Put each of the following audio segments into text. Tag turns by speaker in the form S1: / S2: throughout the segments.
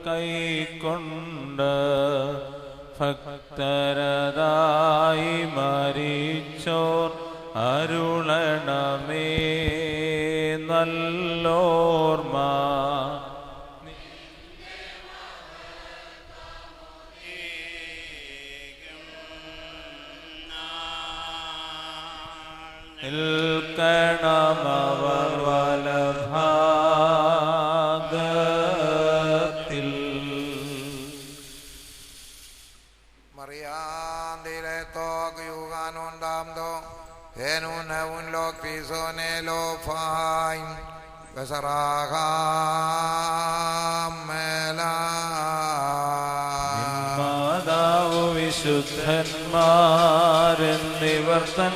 S1: കൈക്കൊണ്ട് ഭക്തരതായി മരിച്ചോർ അരുളണമേ നല്ലോർമ്മ. നിൽക്കണമവർ വലഭാഗത്തിൽ.
S2: Mariandile tog yuganon damdo enun un lok pisone lo fain besaragam mela.
S1: മാതാവ് വിശുദ്ധന്മാരെന്നിവർത്തൻ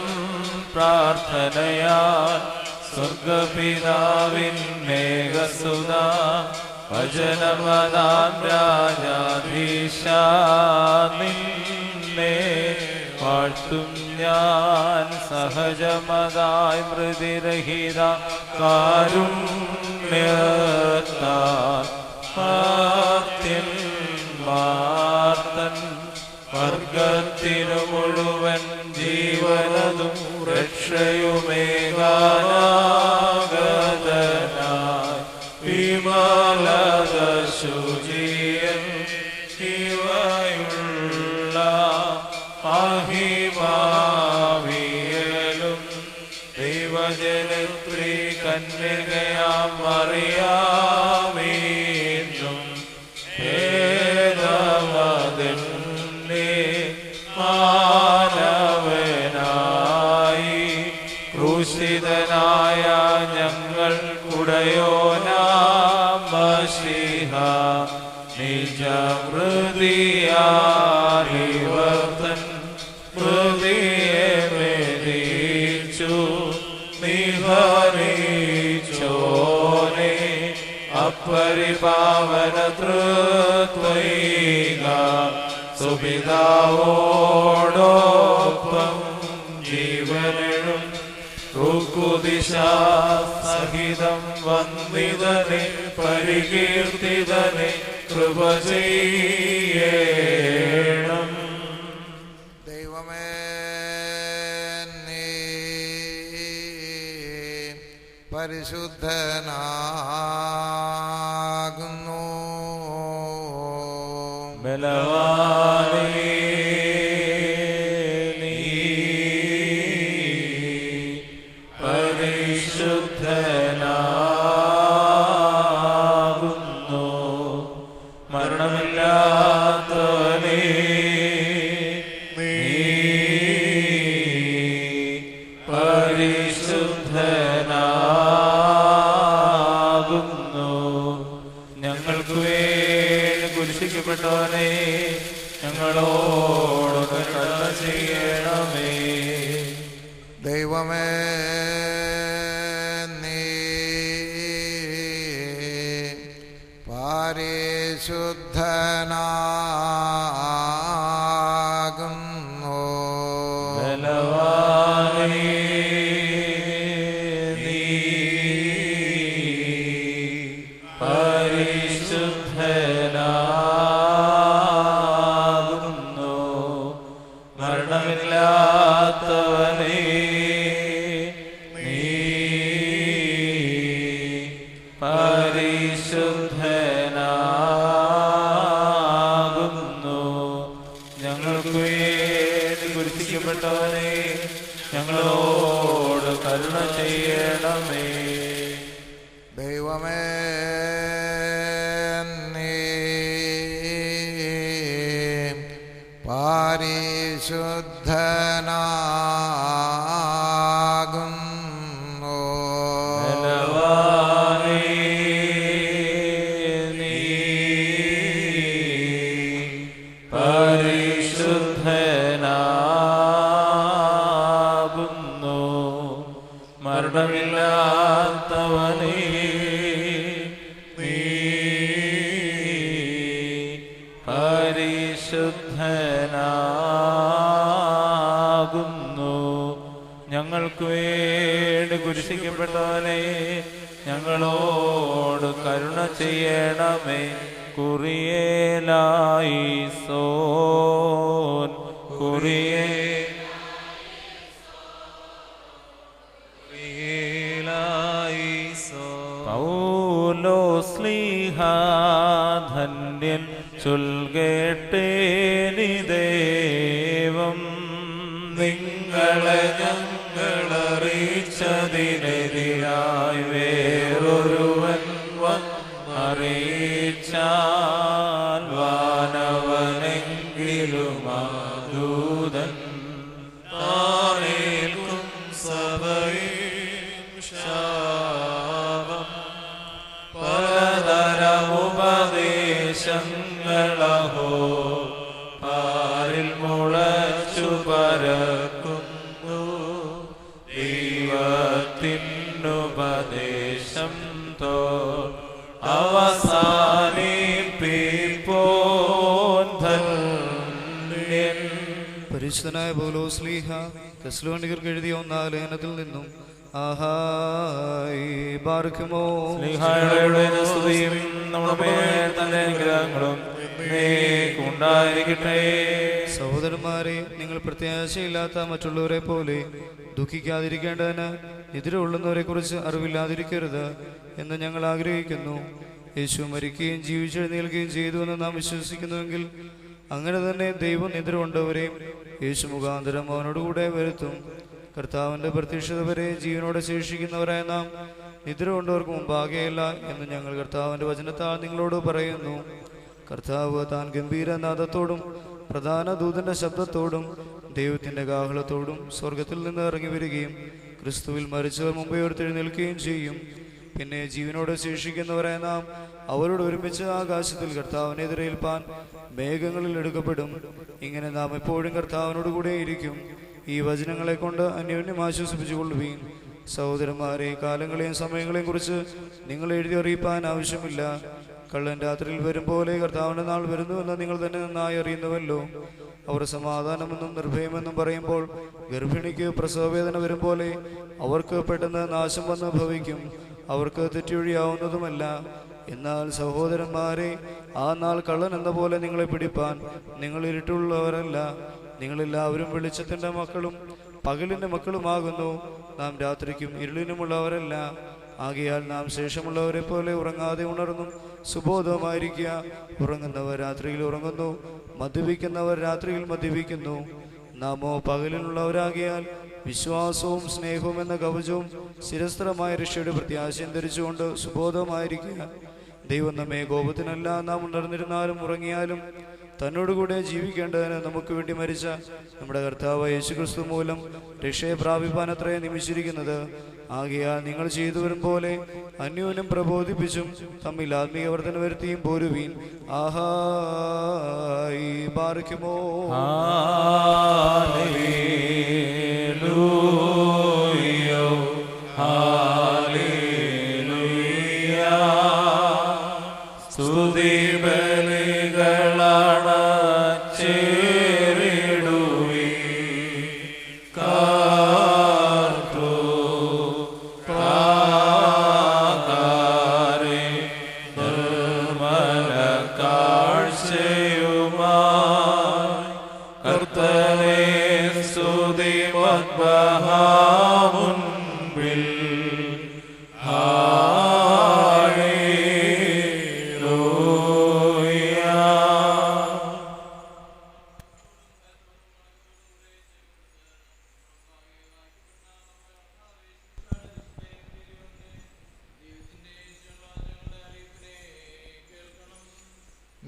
S1: പ്രാർത്ഥനയാൽ സ്വർഗപിതാവിൻ മേഘസുത വചനമതാം രാജാധീശ നിന്നെ വാഴ്ത്തും ഞാൻ സഹജമതായി മൃതിരഹിത കാരുണ്യത്താൽ മാർത്തൻ വർഗത്തിനു മുഴുവൻ ജീവനതും രക്ഷയുമേകാനാഗതനായി വിമലത ശുചിയൻ ഇവയുള്ള മഹിമാവിയലും ദൈവജനത്രീ കന്യകയാം മറിയാമീന്നും മാനവനായി ക്രൂശിതനായ ഞങ്ങൾ കുടയോനാമശിഹ നിജമൃതിയാലിവർത്തൻ മൃതിയെ മെതിച്ചു നിഹരിച്ചോനെ അപരിപാവന തൃത്വൈക സുപിതാവോടൊപ്പം ജീവനും ഋക്കുദിശ സഹിതം വന്ദിതനെ പരികീർത്തിതനെ കൃപ ചെയ്യണം.
S2: ദൈവമേ നീ പരിശുദ്ധനാകുന്നു.
S1: ബലവാനേ നീ പരിശുദ്ധനാകുന്നു. മരണമില്ലാത്തവനേ നീ പരിശുദ്ധനാകുന്നു. ഞങ്ങൾക്ക് വേണ്ടി കുരിശിക്കപ്പെട്ടവനെ ഞങ്ങളോട് കരുണ ചെയ്യണമേ.
S2: ദൈവമേ നീ പരിശുദ്ധനാകുന്നു.
S1: ബലവാനേ നീ പരിശുദ്ധനാകുന്നു. മരണമില്ലാത്തവനേ നീ പരിശുദ്ധനാകുന്നു. ഞങ്ങൾക്ക് വേണ്ടി കുരിശിക്കപ്പെട്ടവനെ ഞങ്ങളോട് കരുണ ചെയ്യണമേ.
S2: ദൈവമേ നീ പരിശുദ്ധനാകുന്നു.
S1: ബലവാനേ നീ പരിശുദ്ധനാകുന്നു. മരണമില്ലാത്തവനേ നീ പരിശുദ്ധനാകുന്നു. ഞങ്ങൾക്ക് വേണ്ടി കുരിശിക്കപ്പെട്ടവനെ ഞങ്ങളോട് ഞങ്ങളോട് കരുണ ചെയ്യണമേ. കുറിയേലായിസോൻ പൗലോസ്ലീഹ ധന്യൻ ചൊൽകേട്ടേനി ദേവം നിങ്ങളെ ഞങ്ങളറിയിച്ചതിനെതിരായി വേറൊരുവൻ അറിയിച്ചാൽ വാനവനെങ്കിലും ദൂതൻ താനേൽക്കും സഭയും ശാപം. പലതരമുപദേശങ്ങളഹോ പാരിൽ മുളച്ചു പരക്കുന്നു. ദൈവത്തിനുപദേശം തോ അവസാനിപ്പിപ്പോൻ ധന്യൻ.
S3: പരിശുദ്ധനായ പൗലോസ്ലീഹ തെസ്സലോനിക്കർക്ക് എഴുതിയ 1-ാം ലേഖനത്തിൽ നിന്നും ആഹായി ബാർക്കുമോ.
S1: സ്ലീഹായുടെ സ്തുതിയും നമ്മുടെ മേൽ തന്റെ അനുഗ്രഹങ്ങളും ഉണ്ടായിരിക്കട്ടെ.
S3: സഹോദരന്മാരെ, നിങ്ങൾ പ്രത്യാശയില്ലാത്ത മറ്റുള്ളവരെ പോലെ ദുഃഖിക്കാതിരിക്കേണ്ടതിന് എതിരുള്ളവരെ കുറിച്ച് അറിവില്ലാതിരിക്കരുത് എന്ന് ഞങ്ങൾ ആഗ്രഹിക്കുന്നു. യേശു മരിക്കുകയും ജീവിച്ചെഴുന്നേൽക്കുകയും ചെയ്തു എന്ന് നാം വിശ്വസിക്കുന്നുവെങ്കിൽ അങ്ങനെ തന്നെ ദൈവം എതിരുകൊണ്ടവരെയും യേശു മുഖാന്തരം അവനോടുകൂടെ വരുത്തും. കർത്താവിന്റെ പ്രത്യക്ഷത വരെ ജീവനോടെ ശേഷിക്കുന്നവരായ നാം നിദ്ര കൊണ്ടവർക്ക് മുമ്പാകെയല്ല എന്ന് ഞങ്ങൾ കർത്താവിന്റെ വചനത്താൽ നിങ്ങളോട് പറയുന്നു. കർത്താവ് താൻ ഗംഭീരനാദത്തോടും പ്രധാന ദൂതന്റെ ശബ്ദത്തോടും ദൈവത്തിന്റെ കാഹളത്തോടും സ്വർഗത്തിൽ നിന്ന് ഇറങ്ങി വരികയും ക്രിസ്തുവിൽ മരിച്ചവർ മുമ്പേ ഉയർത്തെഴുന്നേൽക്കുകയും ചെയ്യും. പിന്നെ ജീവനോടെ ശേഷിക്കുന്നവരായ നാം അവരോട് ഒരുമിച്ച് ആകാശത്തിൽ കർത്താവിനെ എതിരേൽപ്പാൻ മേഘങ്ങളിൽ എടുക്കപ്പെടും. ഇങ്ങനെ നാം എപ്പോഴും കർത്താവിനോട് കൂടെ ഇരിക്കും. ഈ വചനങ്ങളെ കൊണ്ട് അന്യോന്യം ആശ്വസിപ്പിച്ചുകൊള്ളുവീൻ. സഹോദരന്മാരെ, കാലങ്ങളെയും സമയങ്ങളെയും കുറിച്ച് നിങ്ങൾ എഴുതി അറിയിപ്പാൻ ആവശ്യമില്ല. കള്ളൻ രാത്രിയിൽ വരും പോലെ കർത്താവിന്റെ നാൾ വരുന്നുവെന്ന് നിങ്ങൾ തന്നെ നന്നായി അറിയുന്നുവല്ലോ. അവർ സമാധാനമെന്നും നിർഭയമെന്നും പറയുമ്പോൾ ഗർഭിണിക്ക് പ്രസവവേദന വരും പോലെ അവർക്ക് പെട്ടെന്ന് നാശം വന്ന് ഭവിക്കും. അവർക്ക് തെറ്റൊഴിയാവുന്നതുമല്ല. എന്നാൽ സഹോദരന്മാരെ, ആ നാൾ കള്ളൻ എന്ന പോലെ നിങ്ങളെ പിടിപ്പാൻ നിങ്ങൾ ഇരുട്ടുള്ളവരല്ല. നിങ്ങളെല്ലാവരും വെളിച്ചത്തിന്റെ മക്കളും പകലിന്റെ മക്കളുമാകുന്നു. നാം രാത്രിക്കും ഇരുളിനുമുള്ളവരല്ല. ആകയാൽ നാം ശേഷമുള്ളവരെ പോലെ ഉറങ്ങാതെ ഉണർന്നും സുബോധമായിരിക്കുക. ഉറങ്ങുന്നവർ രാത്രിയിൽ ഉറങ്ങുന്നു, മദ്യപിക്കുന്നവർ രാത്രിയിൽ മദ്യപിക്കുന്നു. നാമോ പകലിനുള്ളവരാകിയാൽ വിശ്വാസവും സ്നേഹവും എന്ന കവചവും ശിരസ്ത്രമായ രക്ഷയുടെ പ്രത്യാശയം ധരിച്ചുകൊണ്ട് സുബോധമായിരിക്കുക. ദൈവം നമ്മെ കോപത്തിനല്ല, നാം ഉണർന്നിരുന്നാലും ഉറങ്ങിയാലും തന്നോടുകൂടെ ജീവിക്കേണ്ടതിന് നമുക്ക് വേണ്ടി മരിച്ച നമ്മുടെ കർത്താവ് യേശുക്രിസ്തു മൂലം രക്ഷയെ പ്രാപിപ്പാൻ അത്രേ നിയമിച്ചിരിക്കുന്നത്. ആകയാൽ നിങ്ങൾ ചെയ്തു വരും പോലെ അന്യോന്യം പ്രബോധിപ്പിച്ചും തമ്മിൽ ആത്മീയ വർധന വരുത്തിയും പോരുവീൻ. ആഹായി ബാർക്കുമോ.
S1: സ്തുതി ബലികളാണ് ചേരിടുവീ കാർത്തോ പ്രാകാരെ നിർമ്മല കാഴ്ചയുമായി കർത്തനെ സ്തുതി മദ്ബഹാമുൻപിൽ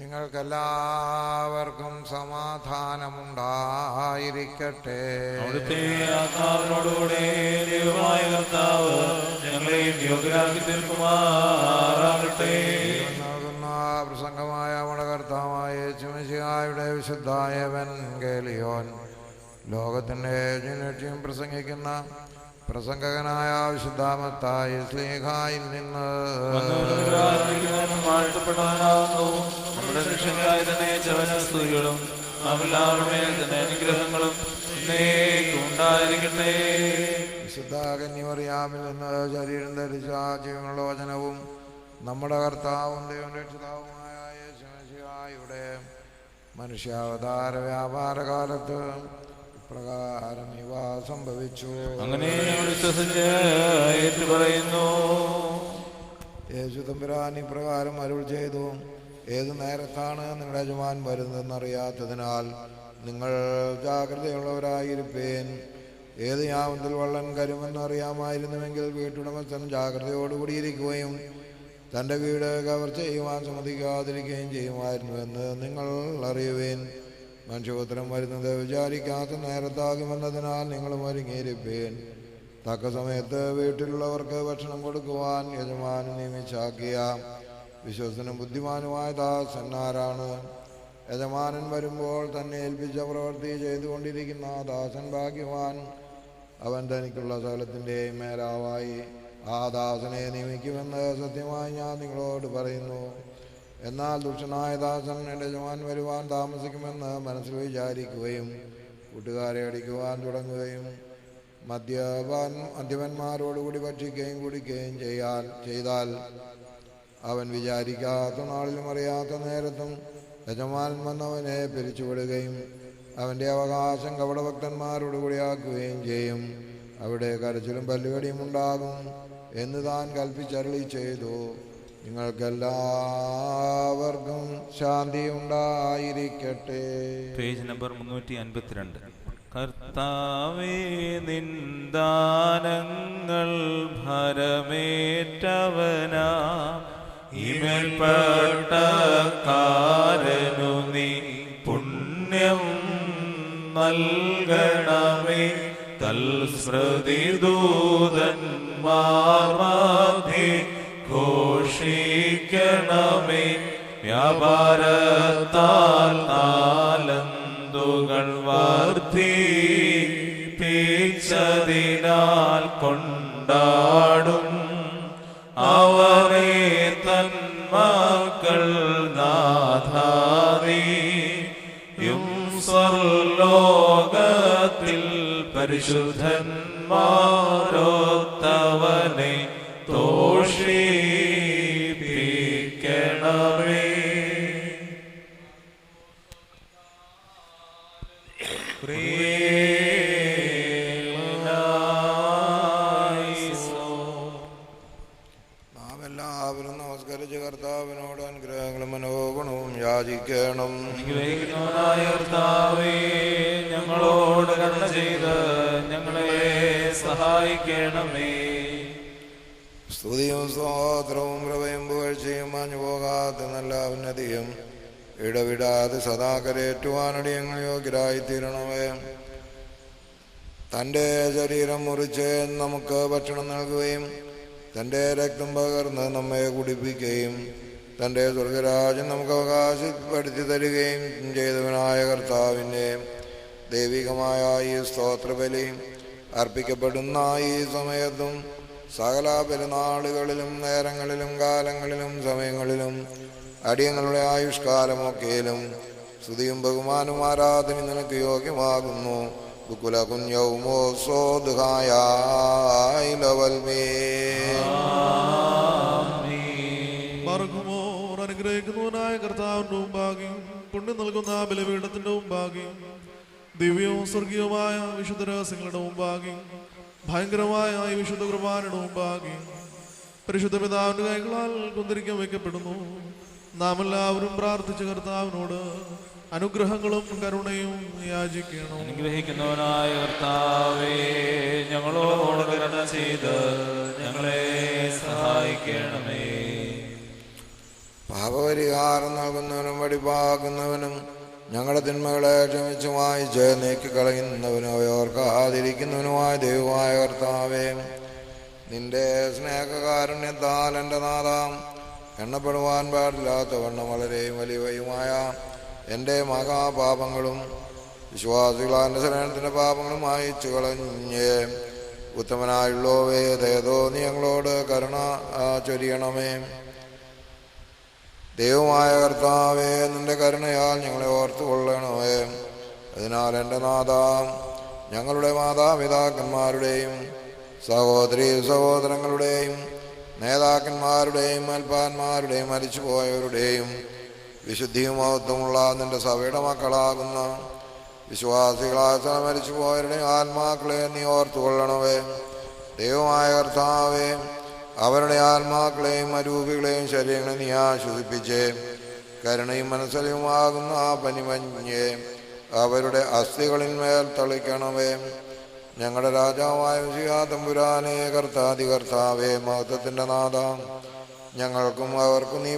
S2: നിങ്ങൾക്കെല്ലാവർക്കും സമാധാനമുണ്ടായിരിക്കട്ടെ.
S1: അവിടുത്തെ ആത്മാവിനോടുകൂടെ ദൈവമായ കർത്താവ് ഞങ്ങളെയും യോഗ്യരാക്കി തീർക്കുമാറാകട്ടെ.
S2: നൽകുന്ന പ്രസംഗമായ നമ്മുടെ കർത്താവായ യേശുമിശിഹായുടെ വിശുദ്ധായ എവൻഗേലിയോൻ ലോകത്തിന്റെ ലക്ഷ്യം പ്രസംഗിക്കുന്ന പ്രസംഗകനായ വിശുദ്ധ മത്തായി ശ്ലീഹായിൽ നിന്ന്
S1: നമ്മുടെ രക്ഷകനായ തന്നെ ചവനസ്തുതികളും എല്ലാവരുടെ തന്നെ അനുഗ്രഹങ്ങളും ഉണ്ടായിരിക്കട്ടെ.
S2: വിശുദ്ധ കന്യമറിയാമിൽ നിന്ന് ശരീരം ധരിച്ച ജീവനുള്ള വചനവും നമ്മുടെ കർത്താവും ദൈവം രക്ഷിതാവുമായ യേശുമിശിഹായുടെ മനുഷ്യാവതാര വ്യാപാരകാലത്ത് ഇപ്രകാരം ഇവ സംഭവിച്ചു.
S1: അങ്ങനെ ഞങ്ങൾ വിശ്വസിച്ച് ഏറ്റുപറയുന്നു.
S2: യേശു തമ്പുരാൻ ഇപ്രകാരം അരുൾ ചെയ്തു: ഏത് നേരത്താണ് നിങ്ങളുടെ യജമാൻ വരുന്നതെന്നറിയാത്തതിനാൽ നിങ്ങൾ ജാഗ്രതയുള്ളവരായിരിപ്പേൻ. ഏത് യാമത്തിൽ വള്ളൻ കരുമെന്നറിയാമായിരുന്നുവെങ്കിൽ വീട്ടുടമസ്ഥൻ ജാഗ്രതയോടുകൂടിയിരിക്കുകയും തൻ്റെ വീട് കവർ ചെയ്യുവാൻ സമ്മതിക്കാതിരിക്കുകയും ചെയ്യുമായിരുന്നുവെന്ന് നിങ്ങൾ അറിയുവേൻ. മനുഷ്യപുത്രൻ വരുന്നത് വിചാരിക്കാത്ത നേരത്താകുമെന്നതിനാൽ നിങ്ങളും ഒരുങ്ങിയിരിപ്പേൻ. തക്ക സമയത്ത് വീട്ടിലുള്ളവർക്ക് ഭക്ഷണം കൊടുക്കുവാൻ യജമാനൻ നിയമിച്ചാക്കിയ വിശ്വസനും ബുദ്ധിമാനുമായ ദാസന്മാരാണ്. യജമാനൻ വരുമ്പോൾ തന്നെ ഏൽപ്പിച്ച പ്രവൃത്തി ചെയ്തുകൊണ്ടിരിക്കുന്ന ദാസൻ ഭാഗ്യവാൻ. അവൻ തനിക്കുള്ള സകലത്തിൻ്റെയും മേലാവായി ആ ദാസനെ നിയമിക്കുമെന്ന് സത്യമായി ഞാൻ നിങ്ങളോട് പറയുന്നു. എന്നാൽ ദുഷ്ടനായ ദാസൻ എൻ്റെ യജമാൻ വരുവാൻ താമസിക്കുമെന്ന് മനസ്സിൽ വിചാരിക്കുകയും കൂട്ടുകാരെ അടിക്കുവാൻ തുടങ്ങുകയും മദ്യപന്മാരോടുകൂടി ഭക്ഷിക്കുകയും കുടിക്കുകയും ചെയ്താൽ അവൻ വിചാരിക്കാത്ത നാളിലും അറിയാത്ത നേരത്തും യജമാനൻ വന്നവനെ പിരിച്ചുവിടുകയും അവൻ്റെ അവകാശം കപടഭക്തന്മാരോടുകൂടി ആക്കുകയും ചെയ്യും. അവിടെ കരച്ചിലും പല്ലുകടിയും ഉണ്ടാകും എന്ന് താൻ കൽപ്പിച്ചരുളി ചെയ്തു. നിങ്ങൾക്കെല്ലാവർക്കും ശാന്തി ഉണ്ടായിരിക്കട്ടെ.
S1: Page number 352. കർത്താവേ, നിന്ദാനങ്ങൾ ഭരമേറ്റവനാ ഇമൽപ്പെട്ടക്കാരനു നീ പുണ്യം നൽകണമേ. തൽസ്മൃതി ദൂതന്മാർ മധ്യേ ഘോഷിക്കണമേ. വ്യാപാരത്താൽ താലന്തുകൾ വർദ്ധിപ്പിച്ചതിനാൽ കൊണ്ടാടും അവനെ തന്മക്കൾ നാഥാനിയും സ്വർലോകത്തിൽ പരിശുദ്ധന്മാരൊത്തവനെ തോഷിപ്പിക്കണമേ.
S2: നാം എല്ലാവരും നമസ്കരിച്ച് കർത്താവിനോട് അനുഗ്രഹങ്ങളും മനോഗുണവും യാചിക്കണം.
S1: അനുഗ്രഹിക്കുന്നവനായ കർത്താവേ, ഞങ്ങളോട് കരുണ ചെയ്ത് ഞങ്ങളെ സഹായിക്കണമേ.
S2: സ്തുതിയും സ്തോത്രവും കൃപയും പുകഴ്ചയും മാഞ്ഞു പോകാത്ത നല്ല ഉന്നതിയും ഇടവിടാതെ സദാ കരയേറ്റുവാനടിയങ്ങൾ യോഗ്യരായിത്തീരണമേ. തൻ്റെ ശരീരം മുറിച്ച് നമുക്ക് ഭക്ഷണം നൽകുകയും തൻ്റെ രക്തം പകർന്ന് നമ്മെ കുടിപ്പിക്കുകയും തൻ്റെ സ്വർഗരാജ്യം നമുക്ക് അവകാശപ്പെടുത്തി തരികയും ചെയ്തവനായ കർത്താവിൻ്റെ ദൈവികമായ ഈ സ്തോത്രബലി അർപ്പിക്കപ്പെടുന്ന ഈ സമയത്തും സകല പെരുന്നാളുകളിലും നേരങ്ങളിലും കാലങ്ങളിലും സമയങ്ങളിലും അടിയങ്ങളുടെ ആയുഷ്കാലമൊക്കെയിലും സ്തുതിയും ബഹുമാനവും ആരാധനയും നിനക്ക് യോഗ്യമാകുന്നു. ബുക്കുല കുഞ്ഞവുമോ
S4: മറക്കുമോർ അനുഗ്രഹിക്കുന്നവനായ കർത്താവിന്റെ മുമ്പാകെയും പുണ്യം നൽകുന്ന ബലിപീഠത്തിന്റെ മുമ്പാകെയും ദിവ്യവും സ്വർഗീയവുമായ വിശുദ്ധ രഹസ്യങ്ങളുടെ മുമ്പാകെയും ഭയങ്കരമായ ഈ വിശുദ്ധ കുർബാനയുടെ മുമ്പാകെയും പരിശുദ്ധ പിതാവിന്റെ കൈകളാൽ കുന്തിരിക്കാൻ വയ്ക്കപ്പെടുന്നു. നാം എല്ലാവരും പ്രാർത്ഥിച്ച കർത്താവിനോട് അനുഗ്രഹങ്ങളും കരുണയും യാചിക്കണം.
S1: അനുഗ്രഹിക്കുന്നവനായ കർത്താവേ, ഞങ്ങളോട് കരുണ ചെയ്ത് ഞങ്ങളെ സഹായിക്കണമേ.
S2: പാപപരിഹാരം നൽകുന്നവനും വടിപ്പാക്കുന്നവനും ഞങ്ങളുടെ തിന്മകളെ ക്ഷമിച്ചു വായിച്ച് നീക്കിക്കളയുന്നവനും അവയോർക്കാതിരിക്കുന്നവനുമായ ദൈവമായ കർത്താവേ, നിന്റെ സ്നേഹകാരുണ്യത്താൽ എൻ്റെ നാഥാം എണ്ണപ്പെടുവാൻ പാടില്ലാത്ത വണ്ണം വളരെയും വലിയവയുമായ എൻ്റെ മഹാപാപങ്ങളും വിശ്വാസികളാൻ്റെ ശരണത്തിൻ്റെ പാപങ്ങളും അയച്ചു കളഞ്ഞ് ഉത്തമനായുള്ളോവേ ദയതോ നീ ഞങ്ങളോട് കരുണ ചൊരിയണമേ. ദൈവമായ കർത്താവേ, നിന്റെ കരുണയാൽ ഞങ്ങളെ ഓർത്തുകൊള്ളണമേ. അതിനാൽ എൻ്റെ നാഥാം ഞങ്ങളുടെ മാതാപിതാക്കന്മാരുടെയും സഹോദരീ സഹോദരങ്ങളുടെയും നേതാക്കന്മാരുടെയും അൽപ്പാന്മാരുടെയും മരിച്ചുപോയവരുടെയും വിശുദ്ധിയും മഹത്വമുള്ള നിന്റെ സഭയുടെ മക്കളാകുന്ന വിശ്വാസികളായ മരിച്ചുപോയവരുടെ ആത്മാക്കളെ നീ ഓർത്തുകൊള്ളണമേ. ദൈവമായ കർത്താവേ, അവരുടെ ആത്മാക്കളെയും അരൂപികളെയും ശരീരങ്ങളെ നീ ആശ്വസിപ്പിച്ചേ. കരുണയും മനസ്സലിയുമാകുന്ന ആ പനിമഞ്ഞെ അവരുടെ അസ്ഥികളിന്മേൽ തളിക്കണമേ. ഞങ്ങളുടെ രാജാവായ മിശിഹാ തമ്പുരാനേ, കർത്താധി കർത്താവേ, മഹത്വത്തിൻ്റെ നാഥ, ഞങ്ങൾക്കും അവർക്കും നീ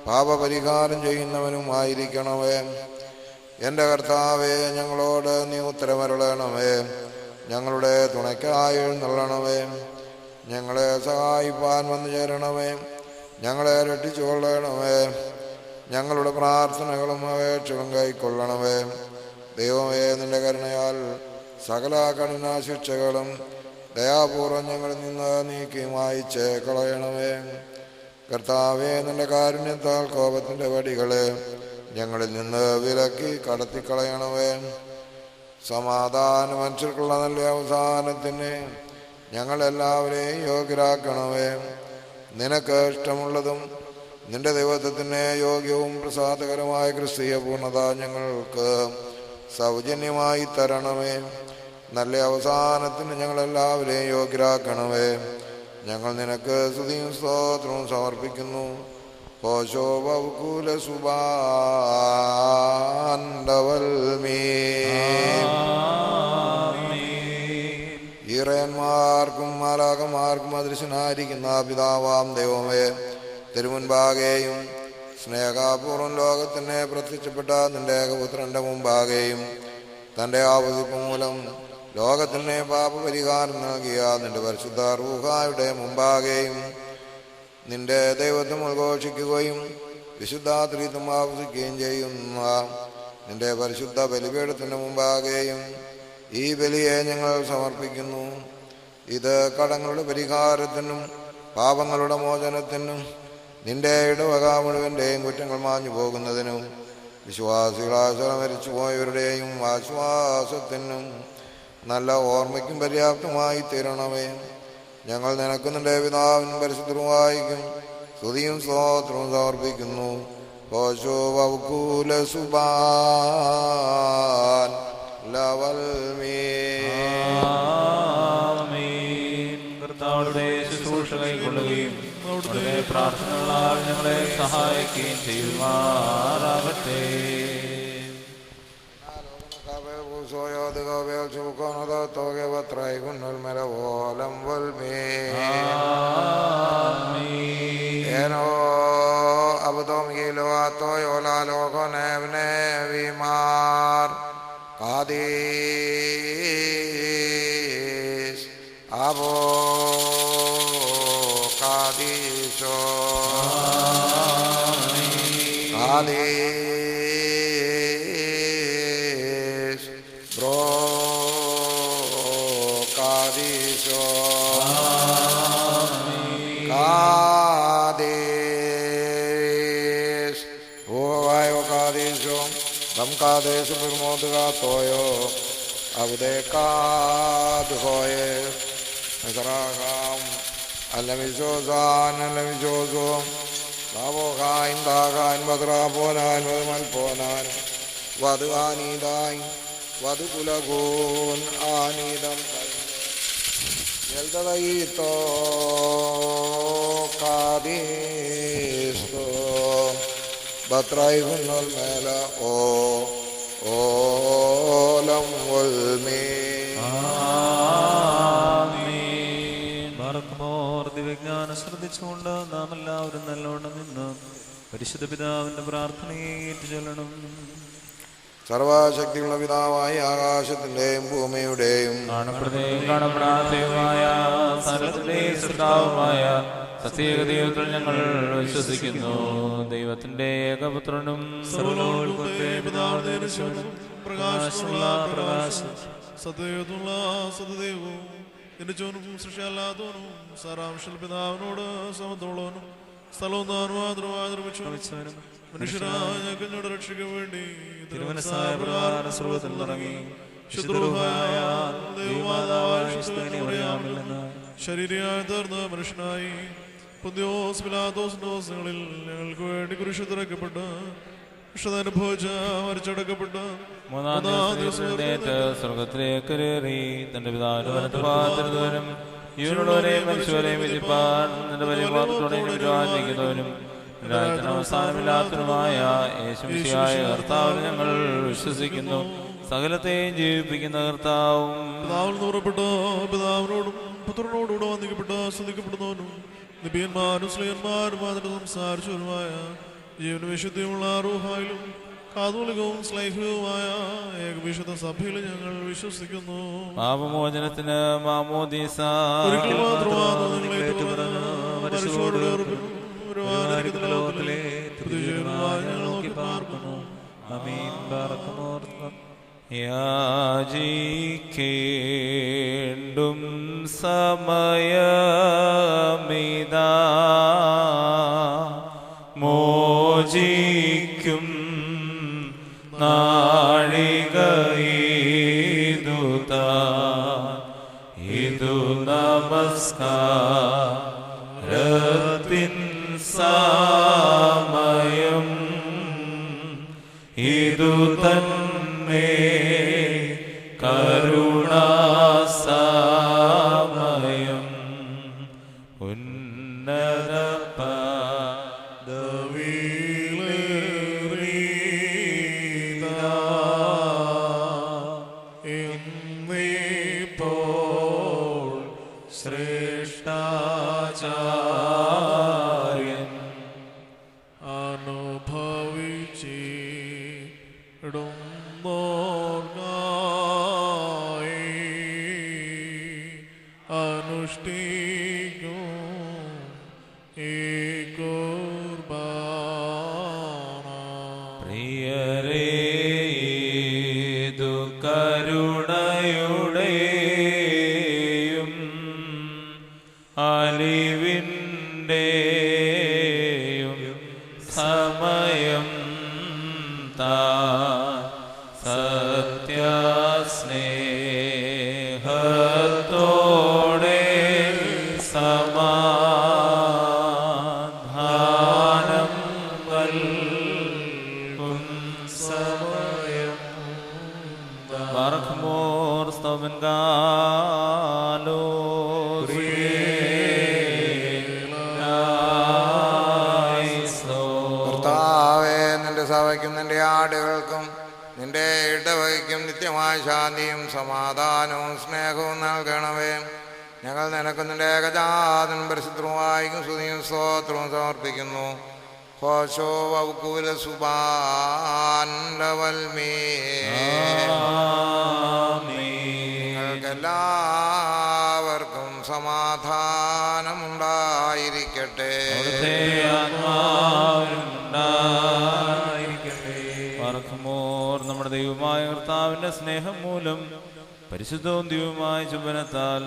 S2: പാപപരിഹാരം ചെയ്യുന്നവനുമായിരിക്കണമേ. എൻ്റെ കർത്താവേ, ഞങ്ങളോട് നീ ഉത്തരമരുളണമേ. ഞങ്ങളുടെ തുണയ്ക്കായി എഴുന്നള്ളണമേ. ഞങ്ങളെ സഹായിപ്പാൻ വന്നു ചേരണമേ. ഞങ്ങളെ രക്ഷിച്ചുകൊള്ളണമേ. ഞങ്ങളുടെ പ്രാർത്ഥനകളും അപേക്ഷകളും കൈക്കൊള്ളണമേ. ദൈവമേ, നിന്റെ കരുണയാൽ സകല കഠിന ശിക്ഷകളും ദയാപൂർവം ഞങ്ങളിൽ നിന്ന് നീക്കി മായിച്ച് കളയണമേ. കർത്താവേ, നിന്റെ കാരുണ്യത്താൽ കോപത്തിൻ്റെ വടികളെ ഞങ്ങളിൽ നിന്ന് വിലക്കി കടത്തിക്കളയണമേ. സമാധാന മനുഷ്യർക്കുള്ള നല്ല അവസാനത്തിന് ഞങ്ങളെല്ലാവരെയും യോഗ്യരാക്കണമേ. നിനക്ക് ഇഷ്ടമുള്ളതും നിന്റെ ദൈവത്വത്തിന് യോഗ്യവും പ്രസാദകരമായ ക്രിസ്തീയ പൂർണ്ണത ഞങ്ങൾക്ക് സൗജന്യമായി തരണമേ. നല്ല അവസാനത്തിന് ഞങ്ങളെല്ലാവരെയും യോഗ്യരാക്കണമേ. ഞങ്ങൾ നിനക്ക് സ്തുതിയും സ്തോത്രവും സമർപ്പിക്കുന്നു. ഹോശോ ബഹുകൂല സുബാൻഡവൽമീ. ഈറയന്മാർക്കും മാലാകന്മാർക്കും അദൃശ്യനായിരിക്കുന്ന പിതാവാം ദൈവമേ, തിരുമുൻപാകെയും സ്നേഹപൂർവ്വം ലോകത്തിന് പ്രത്യക്ഷപ്പെട്ട നിന്റെ ഏകപുത്രന്റെ മുമ്പാകെയും തൻ്റെ ആവസിപ്പ് മൂലം ലോകത്തിന് പാപപരിഹാരം നൽകിയ നിന്റെ പരിശുദ്ധ റൂഹായുടെ മുമ്പാകെയും നിന്റെ ദൈവത്വം ഉദ്ഘോഷിക്കുകയും വിശുദ്ധ ത്രിത്വം ആവസിക്കുകയും ചെയ്യുന്ന നിന്റെ പരിശുദ്ധ ബലിപീഠത്തിൻ്റെ മുമ്പാകെയും ഈ ബലിയെ ഞങ്ങൾ സമർപ്പിക്കുന്നു. ഇത് കടങ്ങളുടെ പരിഹാരത്തിനും പാപങ്ങളുടെ മോചനത്തിനും നിന്റെ ഇടവക മുഴുവൻ്റെയും കുറ്റങ്ങൾ മാഞ്ഞു പോകുന്നതിനും വിശ്വാസികളായ മരിച്ചുപോയവരുടെയും ആശ്വാസത്തിനും നല്ല ഓർമ്മയ്ക്കും പര്യാപ്തമായി തീരണമേ. ഞങ്ങൾ നിനക്ക് നിന്റെ പിതാവിനും പരിശുദ്ധവായിക്കും സ്തുതിയും സ്തോത്രവും സമർപ്പിക്കുന്നു. ഹോശോ വൗകൂല സുബാൻ ലവൽമീ.
S1: കർത്താവുടെ ശുശ്രൂഷ കൈക്കൊള്ളുകയും അവിടുത്തെ പ്രാർത്ഥനകളാൽ ഞങ്ങളെ സഹായിക്കുകയും ചെയ്യുമാറാകട്ടെ.
S2: Abo Kadisho Kadis Bro Kadisho Kadis Ovayo Kadisho Dam Kadisho Birmoduga Toyo Abdekad Hoye Saragam Alamizozan Alamizozom Lavogain Dagain Badraponan Malponan Vadu Anidain Vadu Pulagun Anidam Yeldadaito Kadisto Batrai Hunal Mela Olam Volme
S1: വിജ്ഞാനം ശ്രദ്ധിച്ചുകൊണ്ട് നാം എല്ലാവരും നല്ലോണം നിന്ന് പരിശുദ്ധ പിതാവിന്റെ പ്രാർത്ഥനയെ ഏറ്റുചൊല്ലണം.
S2: സർവശക്തിയുള്ള പിതാവായ ആകാശത്തിന്റെയും ഭൂമിയുടെയും
S1: കാണപ്പെടാത്തതുമായ സകലത്തിന്റെയും സൃഷ്ടാവുമായ സത്യേക ദൈവത്തിൽ ഞങ്ങൾ വിശ്വസിക്കുന്നു. ദൈവത്തിന്റെ ഏകപുത്രനും പ്രകാശമുള്ള പ്രകാശം
S4: സത്യയുള്ള സത്യദൈവവും എന്റെ ചോനും സൃഷ്ടിയല്ലാത്തവനും സാരാംശൽ പിതാവിനോട് സമത്തോളവനും സ്ഥലവും താനുമാതൃമായി നിർമ്മിച്ചു മനുഷ്യരായ ഞങ്ങളുടെ രക്ഷയ്ക്ക് വേണ്ടി
S1: തിരുമനസ്സായ പ്രകാരം സ്രോതത്തിൽ ഇറങ്ങി ശുദ്ധമായ ദൈവമാതാവായ
S4: ശരീരയായി തീർന്ന് മനുഷ്യനായി പൊന്തിയോസ് പിലാത്തോസിന്റെ ദിവസങ്ങളിൽ ഞങ്ങൾക്ക് വേണ്ടി കുരിശ് തിറക്കപ്പെട്ട് വിഷതനുഭവിച്ച് മരിച്ചടക്കപ്പെട്ട്
S1: മൂന്നാം ദിവസം എഴുന്നേറ്റ് സ്വർഗത്തിലേക്ക് കയറി തന്റെ പിതാവിന്റെ വലത്തുഭാഗത്തിരുന്നവനും ജീവനുള്ളവരെയും മരിച്ചവരെയും വിധിപ്പാൻ നിന്റെ വലിയ വാർത്തയോടെയും രാജ്യത്തിന് അവസാനമില്ലാത്തതുമായ യേശുമിശിഹായ കർത്താവിൽ ഞങ്ങൾ വിശ്വസിക്കുന്നു. സകലത്തെയും ജീവിപ്പിക്കുന്ന കർത്താവും
S4: പിതാവിൽ നൂറപ്പെട്ട് പിതാവിനോടും പുത്രനോടുകൂടെ വന്ദിക്കപ്പെട്ട് സ്തുതിക്കപ്പെടുന്നവനും നിബിയന്മാരും സ്ലീഹന്മാരും അതിന്റെ സംസാരിച്ചവരുമായ ജീവനും വിശുദ്ധിയുമുള്ള റൂഹായിലും കാതോലികവും സ്ലൈഹികവുമായ ഏകവിശുദ്ധ സഭയിൽ ഞങ്ങൾ വിശ്വസിക്കുന്നു.
S1: പാപമോചനത്തിന് മാമോദീസ
S4: ഒരിക്കൽ മാത്രമാണ് നിങ്ങളെ
S1: യാചിക്കേണ്ടും സമയമിതാ മോചിക്കും നാഴികയിതുതാ ഇതു നമസ്കാരത്തിൻ സമയം ഇതു തന്നെ കരുണാസമയം ഉന്നത
S2: ശാന്തിയും സമാധാനവും സ്നേഹവും നൽകണമേ. ഞങ്ങൾ നിനക്ക് നിന്റെ ഏകജാതനും പരിശുദ്ധവുമായിരിക്കും സ്തുതിയും സ്തോത്രവും സമർപ്പിക്കുന്നു. ഹോശോ വൗകൂല സുബാൻവൽമേ. നിങ്ങൾക്കെല്ലാവർക്കും സമാധാനമുണ്ടായിരിക്കട്ടെ.
S1: നമ്മുടെ ദൈവമായ കർത്താവിന്റെ സ്നേഹം മൂലം പരിശുദ്ധവും ദൈവമായ ചുംബനത്താൽ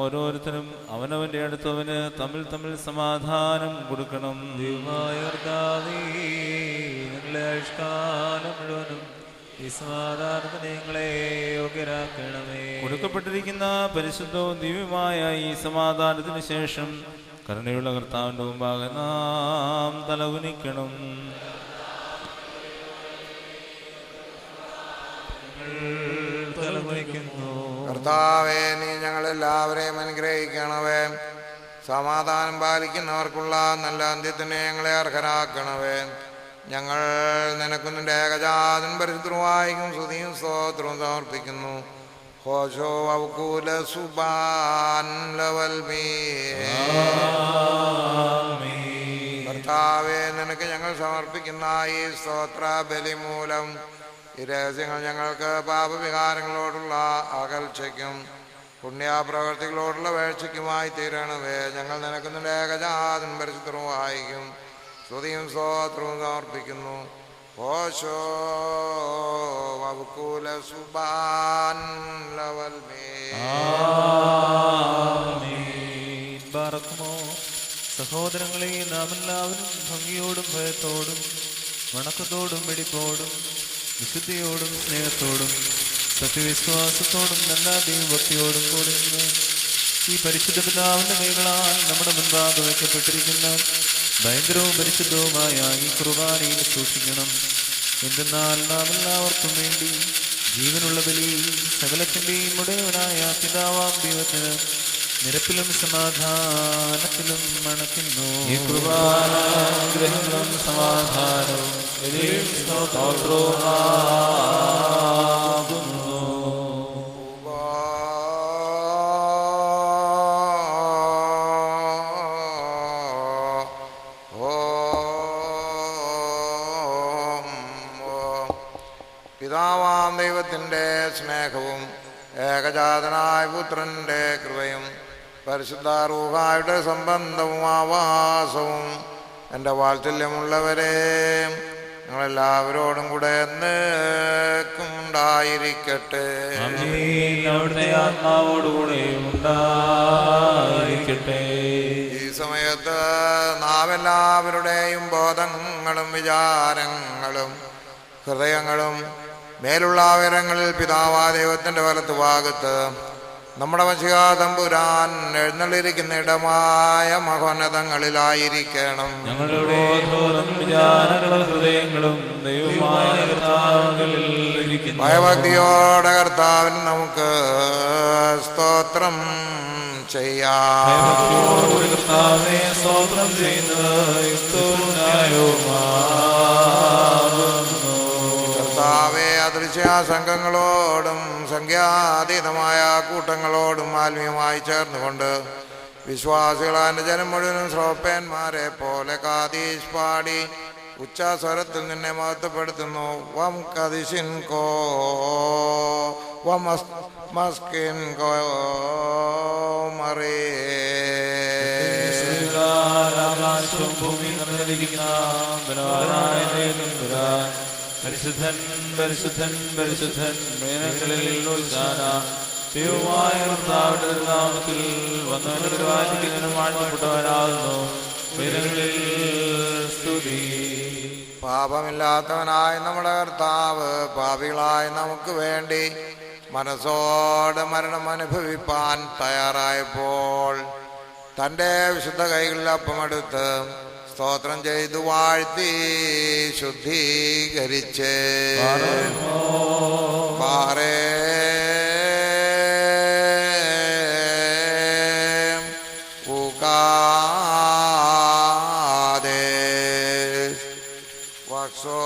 S1: ഓരോരുത്തരും അവനവന്റെ അടുത്തവന് തമ്മിൽ തമ്മിൽ സമാധാനം കൊടുക്കണം.
S5: ദൈവമായ കർത്താവേ, ഞങ്ങളെ ആയുഷ്കാലം മുഴുവനും ഈ സമാധാനത്തിന് ഞങ്ങളെ യോഗ്യരാക്കണമേ.
S1: കൊടുക്കപ്പെട്ടിരിക്കുന്ന പരിശുദ്ധവും ദിവ്യമായ ഈ സമാധാനത്തിന് ശേഷം കരുണയുള്ള കർത്താവിന്റെ മുമ്പാകെ നാം തലകുനിക്കണം.
S2: കർത്താവേ, നീ ഞങ്ങളെല്ലാവരെയും അനുഗ്രഹിക്കണവേ. സമാധാനം പാലിക്കുന്നവർക്കുള്ള നല്ല അന്ത്യത്തിന് ഞങ്ങളെ അർഹരാക്കണവേ. ഞങ്ങൾ നിനക്ക് നിന്റെ ഏകജാതൻ പരിശുദ്ധവായിക്കും സ്തുതിയും സ്തോത്രവും സമർപ്പിക്കുന്നു. ഹോശോ വൗകൂല സുബാൻ ലവൽമീ. കർത്താവേ, നിനക്ക് ഞങ്ങൾ സമർപ്പിക്കുന്ന ഈ സ്തോത്ര ബലി മൂലം ഈ രഹസ്യങ്ങൾ ഞങ്ങൾക്ക് പാപവികാരങ്ങളോടുള്ള അകൽച്ചയ്ക്കും പുണ്യപ്രവർത്തികളോടുള്ള വേഴ്ചയ്ക്കുമായി തീരണമേ. ഞങ്ങൾ നിനക്ക് നിന്റെ ഏകജാതൻ പരിശുദ്ധവായിക്കും സ്തുതിയും സ്തോത്രവും സമർപ്പിക്കുന്നു. ഹോശോ വൗകൂല സുബാൻ ലവൽമീ.
S5: സഹോദരങ്ങളെ, നാം എല്ലാവരും ഭംഗിയോടും ഭയത്തോടും വണക്കത്തോടും വെടിപ്പോടും വിശുദ്ധിയോടും സ്നേഹത്തോടും സത്യവിശ്വാസത്തോടും നല്ല ദൈവഭക്തിയോടും കൂടി ഈ പരിശുദ്ധ പിതാവിന്റെ കൈകളാൽ നമ്മുടെ മുൻപാകെ വയ്ക്കപ്പെട്ടിരിക്കുന്ന ഭയങ്കരവും പരിശുദ്ധവുമായ ഈ കുർബാനയിൽ സൂക്ഷിക്കണം. എന്തെന്നാൽ നാം എല്ലാവർക്കും വേണ്ടി ജീവനുള്ള ബലി സകലത്തിന്റെയും ഉടയവനായ പിതാവാം ദൈവത്തിന് നിരപ്പിലും സമാധാനത്തിലും മണക്കുന്നു.
S1: ഈ കുർബാന അനുഗ്രഹങ്ങളും സമാധാനവും
S2: പിതാവാം ദൈവത്തിൻ്റെ സ്നേഹവും ഏകജാതനായ പുത്രൻ്റെ കൃപയും പരിശുദ്ധ റൂഹായുടെ സംബന്ധവും ആവാസവും എൻ്റെ വാത്സല്യമുള്ളവരെ ഞങ്ങളെല്ലാവരോടും കൂടെ എന്നേക്കും ഉണ്ടായിരിക്കട്ടെ.
S1: അവിടുത്തെ ആത്മാവോടുകൂടെ ഉണ്ടായിരിക്കട്ടെ.
S2: ഈ സമയത്ത് നാം എല്ലാവരുടെയും ബോധങ്ങളും വിചാരങ്ങളും ഹൃദയങ്ങളും മേലുള്ള ഉയരങ്ങളിൽ പിതാവാ ദൈവത്തിൻ്റെ വലത്ത് ഭാഗത്ത് നമ്മുടെ മശിഹാ തമ്പുരാൻ എഴുന്നള്ളിരിക്കുന്ന ഇടമായ മഹോന്നതങ്ങളിലായിരിക്കണം.
S1: ഞങ്ങളുടെ വിചാരങ്ങളും ഹൃദയങ്ങളും ഭയഭക്തിയോടെ കർത്താവിന് നമുക്ക്
S2: സ്തോത്രം ചെയ്യാം.
S1: സ്തോത്രം
S2: കർത്താവെ അദൃശ്യ സംഘങ്ങളോടും സംഖ്യാതീതമായ കൂട്ടങ്ങളോടും ആത്മീയമായി ചേർന്നുകൊണ്ട് വിശ്വാസികളായ ജനം മുഴുവനും ശ്രോപ്പന്മാരെ പോലെ കാദീശ് പാടി ഉച്ചസ്വരത്തിൽ നിന്നെ മഹത്വപ്പെടുത്തുന്നു. വം കദിശിൻ കോ വമസ്കിൻ കോ മറേ
S1: പരിശുദ്ധൻ പരിശുദ്ധൻ പരിശുദ്ധൻ നാമത്തിൽ വന്നവനും വാഴ്ത്തപ്പെട്ടവനാകുന്നു. സ്തുതി.
S2: പാപമില്ലാത്തവനായ നമ്മുടെ കർത്താവ് പാപികളായ നമുക്ക് വേണ്ടി മനസ്സോടെ മരണം അനുഭവിപ്പാൻ തയ്യാറായപ്പോൾ തൻ്റെ വിശുദ്ധ കൈകളിൽ അപ്പമെടുത്ത് സ്തോത്രം ചെയ്തു വാഴ്ത്തി ശുദ്ധീകരിച്ച് പാറേ ഊകാതെ വക്സോ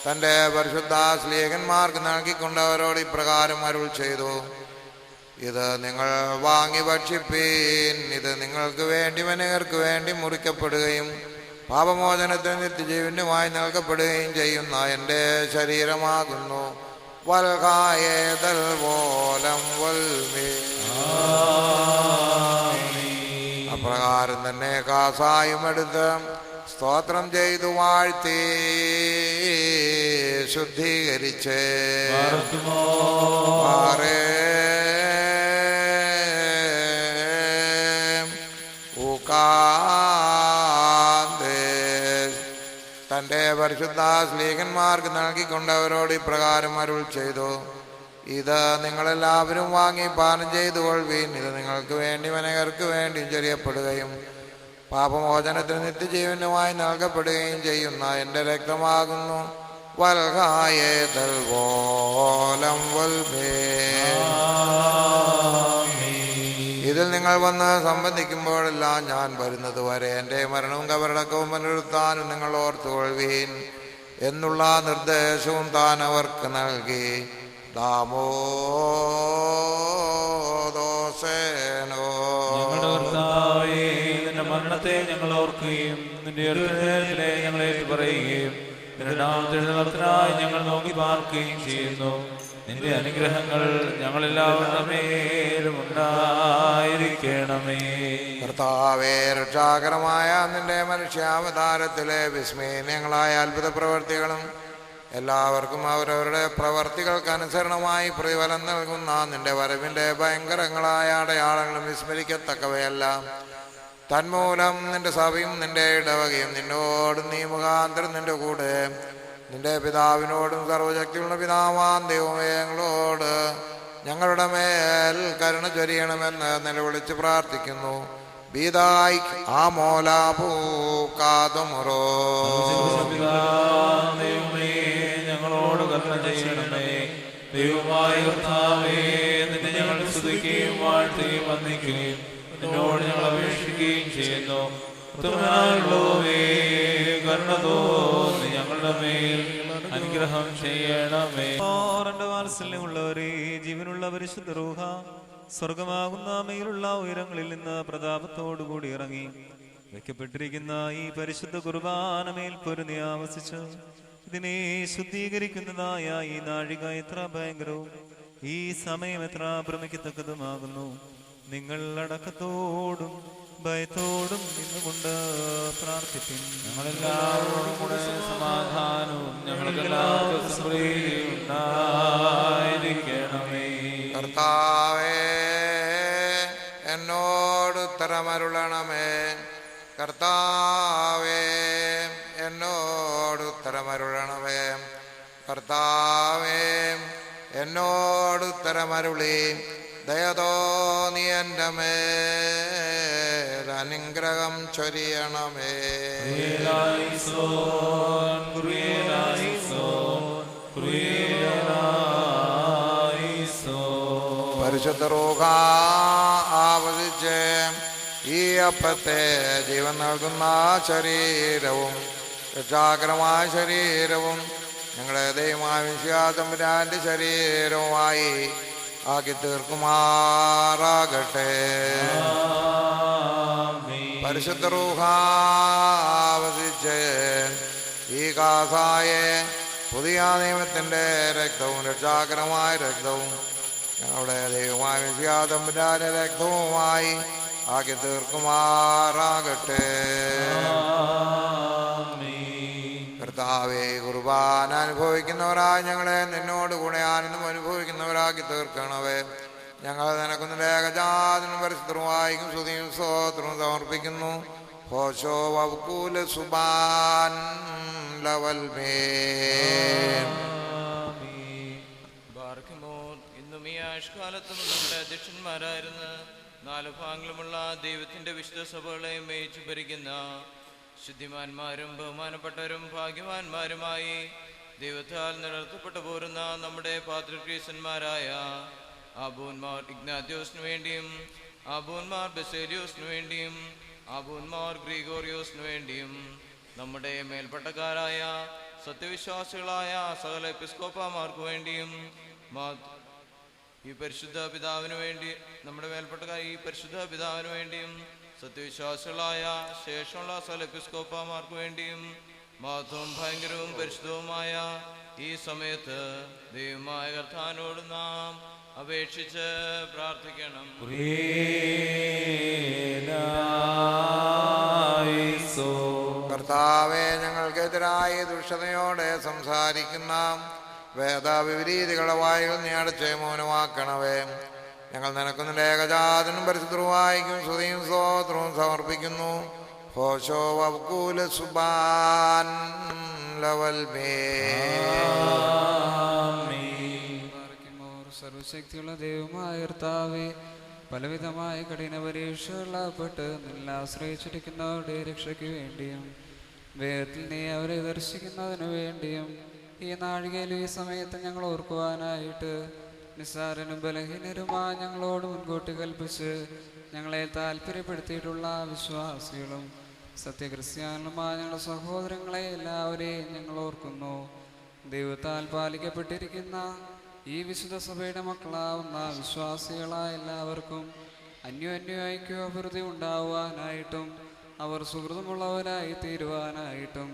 S2: തൻ്റെ പരിശുദ്ധ ശ്ലീഹന്മാർക്ക് നൽകിക്കൊണ്ട് അവരോട് ഇപ്രകാരം അരുൾ ചെയ്തു. ഇത് നിങ്ങൾ വാങ്ങി ഭക്ഷിപ്പീൻ. ഇത് നിങ്ങൾക്ക് വേണ്ടി അനേകർക്ക് വേണ്ടി മുറിക്കപ്പെടുകയും പാപമോചനത്തിന് നിത്യജീവനുമായി നൽകപ്പെടുകയും ചെയ്യുന്ന എൻ്റെ ശരീരമാകുന്നു. വൽഹായേതൽ പോലം വൽമേ. അപ്രകാരം തന്നെ കാസായും എടുത്ത് സ്തോത്രം ചെയ്തു വാഴ്ത്തി ശുദ്ധീകരിച്ച് തൻ്റെ പരിശുദ്ധ സ്ലീഹന്മാർക്ക് നൽകിക്കൊണ്ട് അവരോട് ഇപ്രകാരം അരുൾ ചെയ്തു. ഇത് നിങ്ങളെല്ലാവരും വാങ്ങി പാനം ചെയ്തു കൊള്ളുവീൻ. ഇത് നിങ്ങൾക്ക് വേണ്ടി അനേകർക്ക് വേണ്ടി ചൊരിയപ്പെടുകയും പാപമോചനത്തിന് നിത്യജീവനുമായി നൽകപ്പെടുകയും ചെയ്യുന്ന എൻ്റെ രക്തമാകുന്നു. വൽഹായേതൽ പോലം വൽമേ. ഇതിൽ നിങ്ങൾ വന്ന് സംബന്ധിക്കുമ്പോഴെല്ലാം ഞാൻ വരുന്നത് വരെ എൻ്റെ മരണവും കബറടക്കവും പുനരുത്ഥാനം നിങ്ങൾ ഓർത്തുകൊള്ളുവീൻ എന്നുള്ള നിർദ്ദേശവും താൻ അവർക്ക് നൽകി. ദാമോദോസേനോ.
S1: നിന്റെ മരണത്തെ ഞങ്ങൾ ഓർക്കുകയും നിന്റെ ഉയർത്തലിനെ ഞങ്ങൾ ഏറ്റുപറയുകയും നിന്റെ നാമത്തിനായി ഞങ്ങൾ നോക്കി പാർക്കുകയും ചെയ്യുന്നു. നിന്റെ അനുഗ്രഹങ്ങൾ ഞങ്ങളെല്ലാവരുടെ മേലും ഉണ്ടായിരിക്കണമേ.
S2: കർത്താവേ, രക്ഷാകരമായ നിന്റെ മനുഷ്യാവതാരത്തിലെ വിസ്മയങ്ങളായ അത്ഭുത പ്രവർത്തികളും എല്ലാവർക്കും അവരവരുടെ പ്രവർത്തികൾക്ക് അനുസരണമായി പ്രതിഫലം നൽകുന്ന നിന്റെ വരവിൻ്റെ ഭയങ്കരങ്ങളായ അടയാളങ്ങളും വിസ്മരിക്കത്തക്കവയല്ല. തന്മൂലം നിന്റെ സഭയും നിന്റെ ഇടവകയും നിന്നോടും നീ മുഖാന്തരം നിന്റെ കൂടെ നിന്റെ പിതാവിനോടും സർവശക്തിയുള്ള പിതാവാൻ ദൈവമേ ഞങ്ങളോട് ഞങ്ങളുടെ മേൽ കരുണ ചൊരിയണമെന്ന് നിലവിളിച്ച് പ്രാർത്ഥിക്കുന്നു. ബീതായി ആമോലാപൂക്കാതുമുറോ.
S1: ദൈവമേ ഞങ്ങളോട് കരുണ ചെയ്യണമേ. ദൈവമായ കർത്താവേ, നിന്നെ ഞങ്ങൾ സ്തുതിക്കുകയും വാഴ്ത്തുകയും വന്ദിക്കുകയും നിന്നോട് ഞങ്ങൾ അപേക്ഷിക്കുകയും ചെയ്യുന്നു. ഉത്തമനായുള്ളവേ, കരുണ തോന്നി ഞങ്ങളുടെ മേൽ അനുഗ്രഹം ചെയ്യണമേ.
S5: വാത്സല്യമുള്ളവരെ, ജീവനുള്ള പരിശുദ്ധ റൂഹ സ്വർഗമാകുന്ന മേലുള്ള ഉയരങ്ങളിൽ നിന്ന് പ്രതാപത്തോടുകൂടി ഇറങ്ങി വയ്ക്കപ്പെട്ടിരിക്കുന്ന ഈ പരിശുദ്ധ കുർബാനമേൽ പൊരുതി ആവസിച്ചു. ഇതിനെ ശുദ്ധീകരിക്കുന്നതായ ഈ നാഴിക എത്ര ഭയങ്കരവും ഈ സമയം എത്ര ഭ്രമിക്കത്തക്കതുമാകുന്നു. നിങ്ങൾ അടക്കത്തോടും ഭയത്തോടും നിന്നുകൊണ്ട് പ്രാർത്ഥിപ്പിൻ.
S1: ഞങ്ങളെല്ലാവരോടും കൂടെ സമാധാനവും ഞങ്ങൾക്കെല്ലാവർക്കും സമൃദ്ധിയും ഉണ്ടായിരിക്കണമേ.
S2: കർത്താവേ, എന്നോട് ഉത്തരമരുളണമേ. കർത്താവേ, എന്നോട് ഉത്തരമരുളണമേ. കർത്താവേ, എന്നോട് ഉത്തരമരുളി ദയതോന്നി എൻ്റെ മേൽ അനുഗ്രഹം ചൊരിയണമേ. പരിശുദ്ധ റൂഹ ആവസിച്ച് ഈ അപ്പത്തെ ജീവൻ നൽകുന്ന ശരീരവും രക്ഷാകരമായ ശരീരവും ഞങ്ങളുടെ ദൈവമായ മിശിഹാതമ്പുരാന്റെ ശരീരവുമായി ആക്കി തീർക്കുമാറാകട്ടെ. പരിശുദ്ധ റൂഹ ആവസിച്ച് ഈ കാസായെ പുതിയ നിയമത്തിൻ്റെ രക്തവും രക്ഷാകരമായ രക്തവും ഞങ്ങളുടെ ദൈവമായ മിശിഹാതമ്പുരാന്റെ രക്തവുമായി ആക്കി തീർക്കുമാറാകട്ടെ. കർത്താവേ, കുർബാന അനുഭവിക്കുന്നവരായി ഞങ്ങളെ നിന്നോട് കൂടെ ആനന്ദം അനുഭവിക്കുന്നവരാക്കി തീർക്കണവേ. ഞങ്ങൾ നിനക്കൊന്ന് ഏകജാതനും പരിശുദ്ധവുമായിരിക്കും സ്തുതിയും സ്തോത്രവും സമർപ്പിക്കുന്നു. ഹോശോ വകുല സുബാൻ ലവൽമേ.
S6: ഇന്നും ഈ ആഴ്ചക്കാലത്തും നമ്മുടെ അധ്യക്ഷന്മാരായിരുന്ന 4 ഭാഗങ്ങളുമുള്ള ദൈവത്തിന്റെ വിശുദ്ധ സഭകളെ മേയിച്ചു ഭരിക്കുന്ന ശുദ്ധിമാന്മാരും ബഹുമാനപ്പെട്ടവരും ഭാഗ്യവാന്മാരുമായി ദൈവത്താൽ നിലനിർത്തപ്പെട്ടു പോരുന്ന നമ്മുടെ പാത്രികീസന്മാരായ ആബൂന്മാർ ഇഗ്നാത്യോസിനു വേണ്ടിയും ആബൂന്മാർ ബെസേലിയോസിനു വേണ്ടിയും ആബൂന്മാർ ഗ്രിഗോറിയോസിനു വേണ്ടിയും നമ്മുടെ മേൽപ്പട്ടക്കാരായ സത്യവിശ്വാസികളായ സകല എപ്പിസ്കോപ്പമാർക്കു വേണ്ടിയും ഈ പരിശുദ്ധ പിതാവിന് വേണ്ടി നമ്മുടെ മേൽപ്പട്ടക്കാർ ഈ പരിശുദ്ധ പിതാവിന് വേണ്ടിയും സത്യവിശ്വാസികളായ ശേഷമുള്ള സകല എപ്പിസ്കോപ്പമാർക്കു വേണ്ടിയും മഹത്വവും ഭയങ്കരവും പരിശുദ്ധവുമായ ഈ സമയത്ത് ദൈവമായ കർത്താവിനോട് നാം അപേക്ഷിച്ച് പ്രാർത്ഥിക്കണം.
S2: കർത്താവേ, ഞങ്ങൾക്കെതിരായി ദുഷ്ടതയോടെ സംസാരിക്കുന്ന വേദവിപരീതികളുടെ വായുകൾ നീ അടച്ച് മൗനമാക്കണവേ. ഞങ്ങൾ നിനക്കൊന്നിന്റെ ഏകജാതനും പരിശുദ്ധവുമായിരിക്കും സ്തുതിയും സ്തോത്രവും സമർപ്പിക്കുന്നു. ഹോശോ വകുല സുബാൻ ലവൽമേ.
S7: സർവശക്തിയുള്ള ദൈവമായ കർത്താവേ, പലവിധമായ കഠിന പരീക്ഷകളപ്പെട്ട് നിന്നെ ആശ്രയിച്ചിരിക്കുന്നവരുടെ രക്ഷയ്ക്ക് വേണ്ടിയും വേദത്തിൽ നീ അവരെ ദർശിക്കുന്നതിനു വേണ്ടിയും ഈ നാഴികയിലും ഈ സമയത്ത് ഞങ്ങൾ ഓർക്കുവാനായിട്ട് നിസ്സാരനും ബലഹീനരുമായി ഞങ്ങളോട് മുൻകൂട്ടി കൽപ്പിച്ച് ഞങ്ങളെ താല്പര്യപ്പെടുത്തിയിട്ടുള്ള വിശ്വാസികളും സത്യക്രിസ്ത്യാനികളുമായ ഞങ്ങളുടെ സഹോദരങ്ങളെ എല്ലാവരെയും ഞങ്ങൾ ഓർക്കുന്നു. ദൈവത്താൽ പാലിക്കപ്പെട്ടിരിക്കുന്ന ഈ വിശുദ്ധ സഭയുടെ മക്കളാവുന്ന വിശ്വാസികളായ എല്ലാവർക്കും അന്യോന്യ ഐക്യാഭിവൃദ്ധി ഉണ്ടാവാനായിട്ടും അവർ സുഹൃതമുള്ളവരായി തീരുവാനായിട്ടും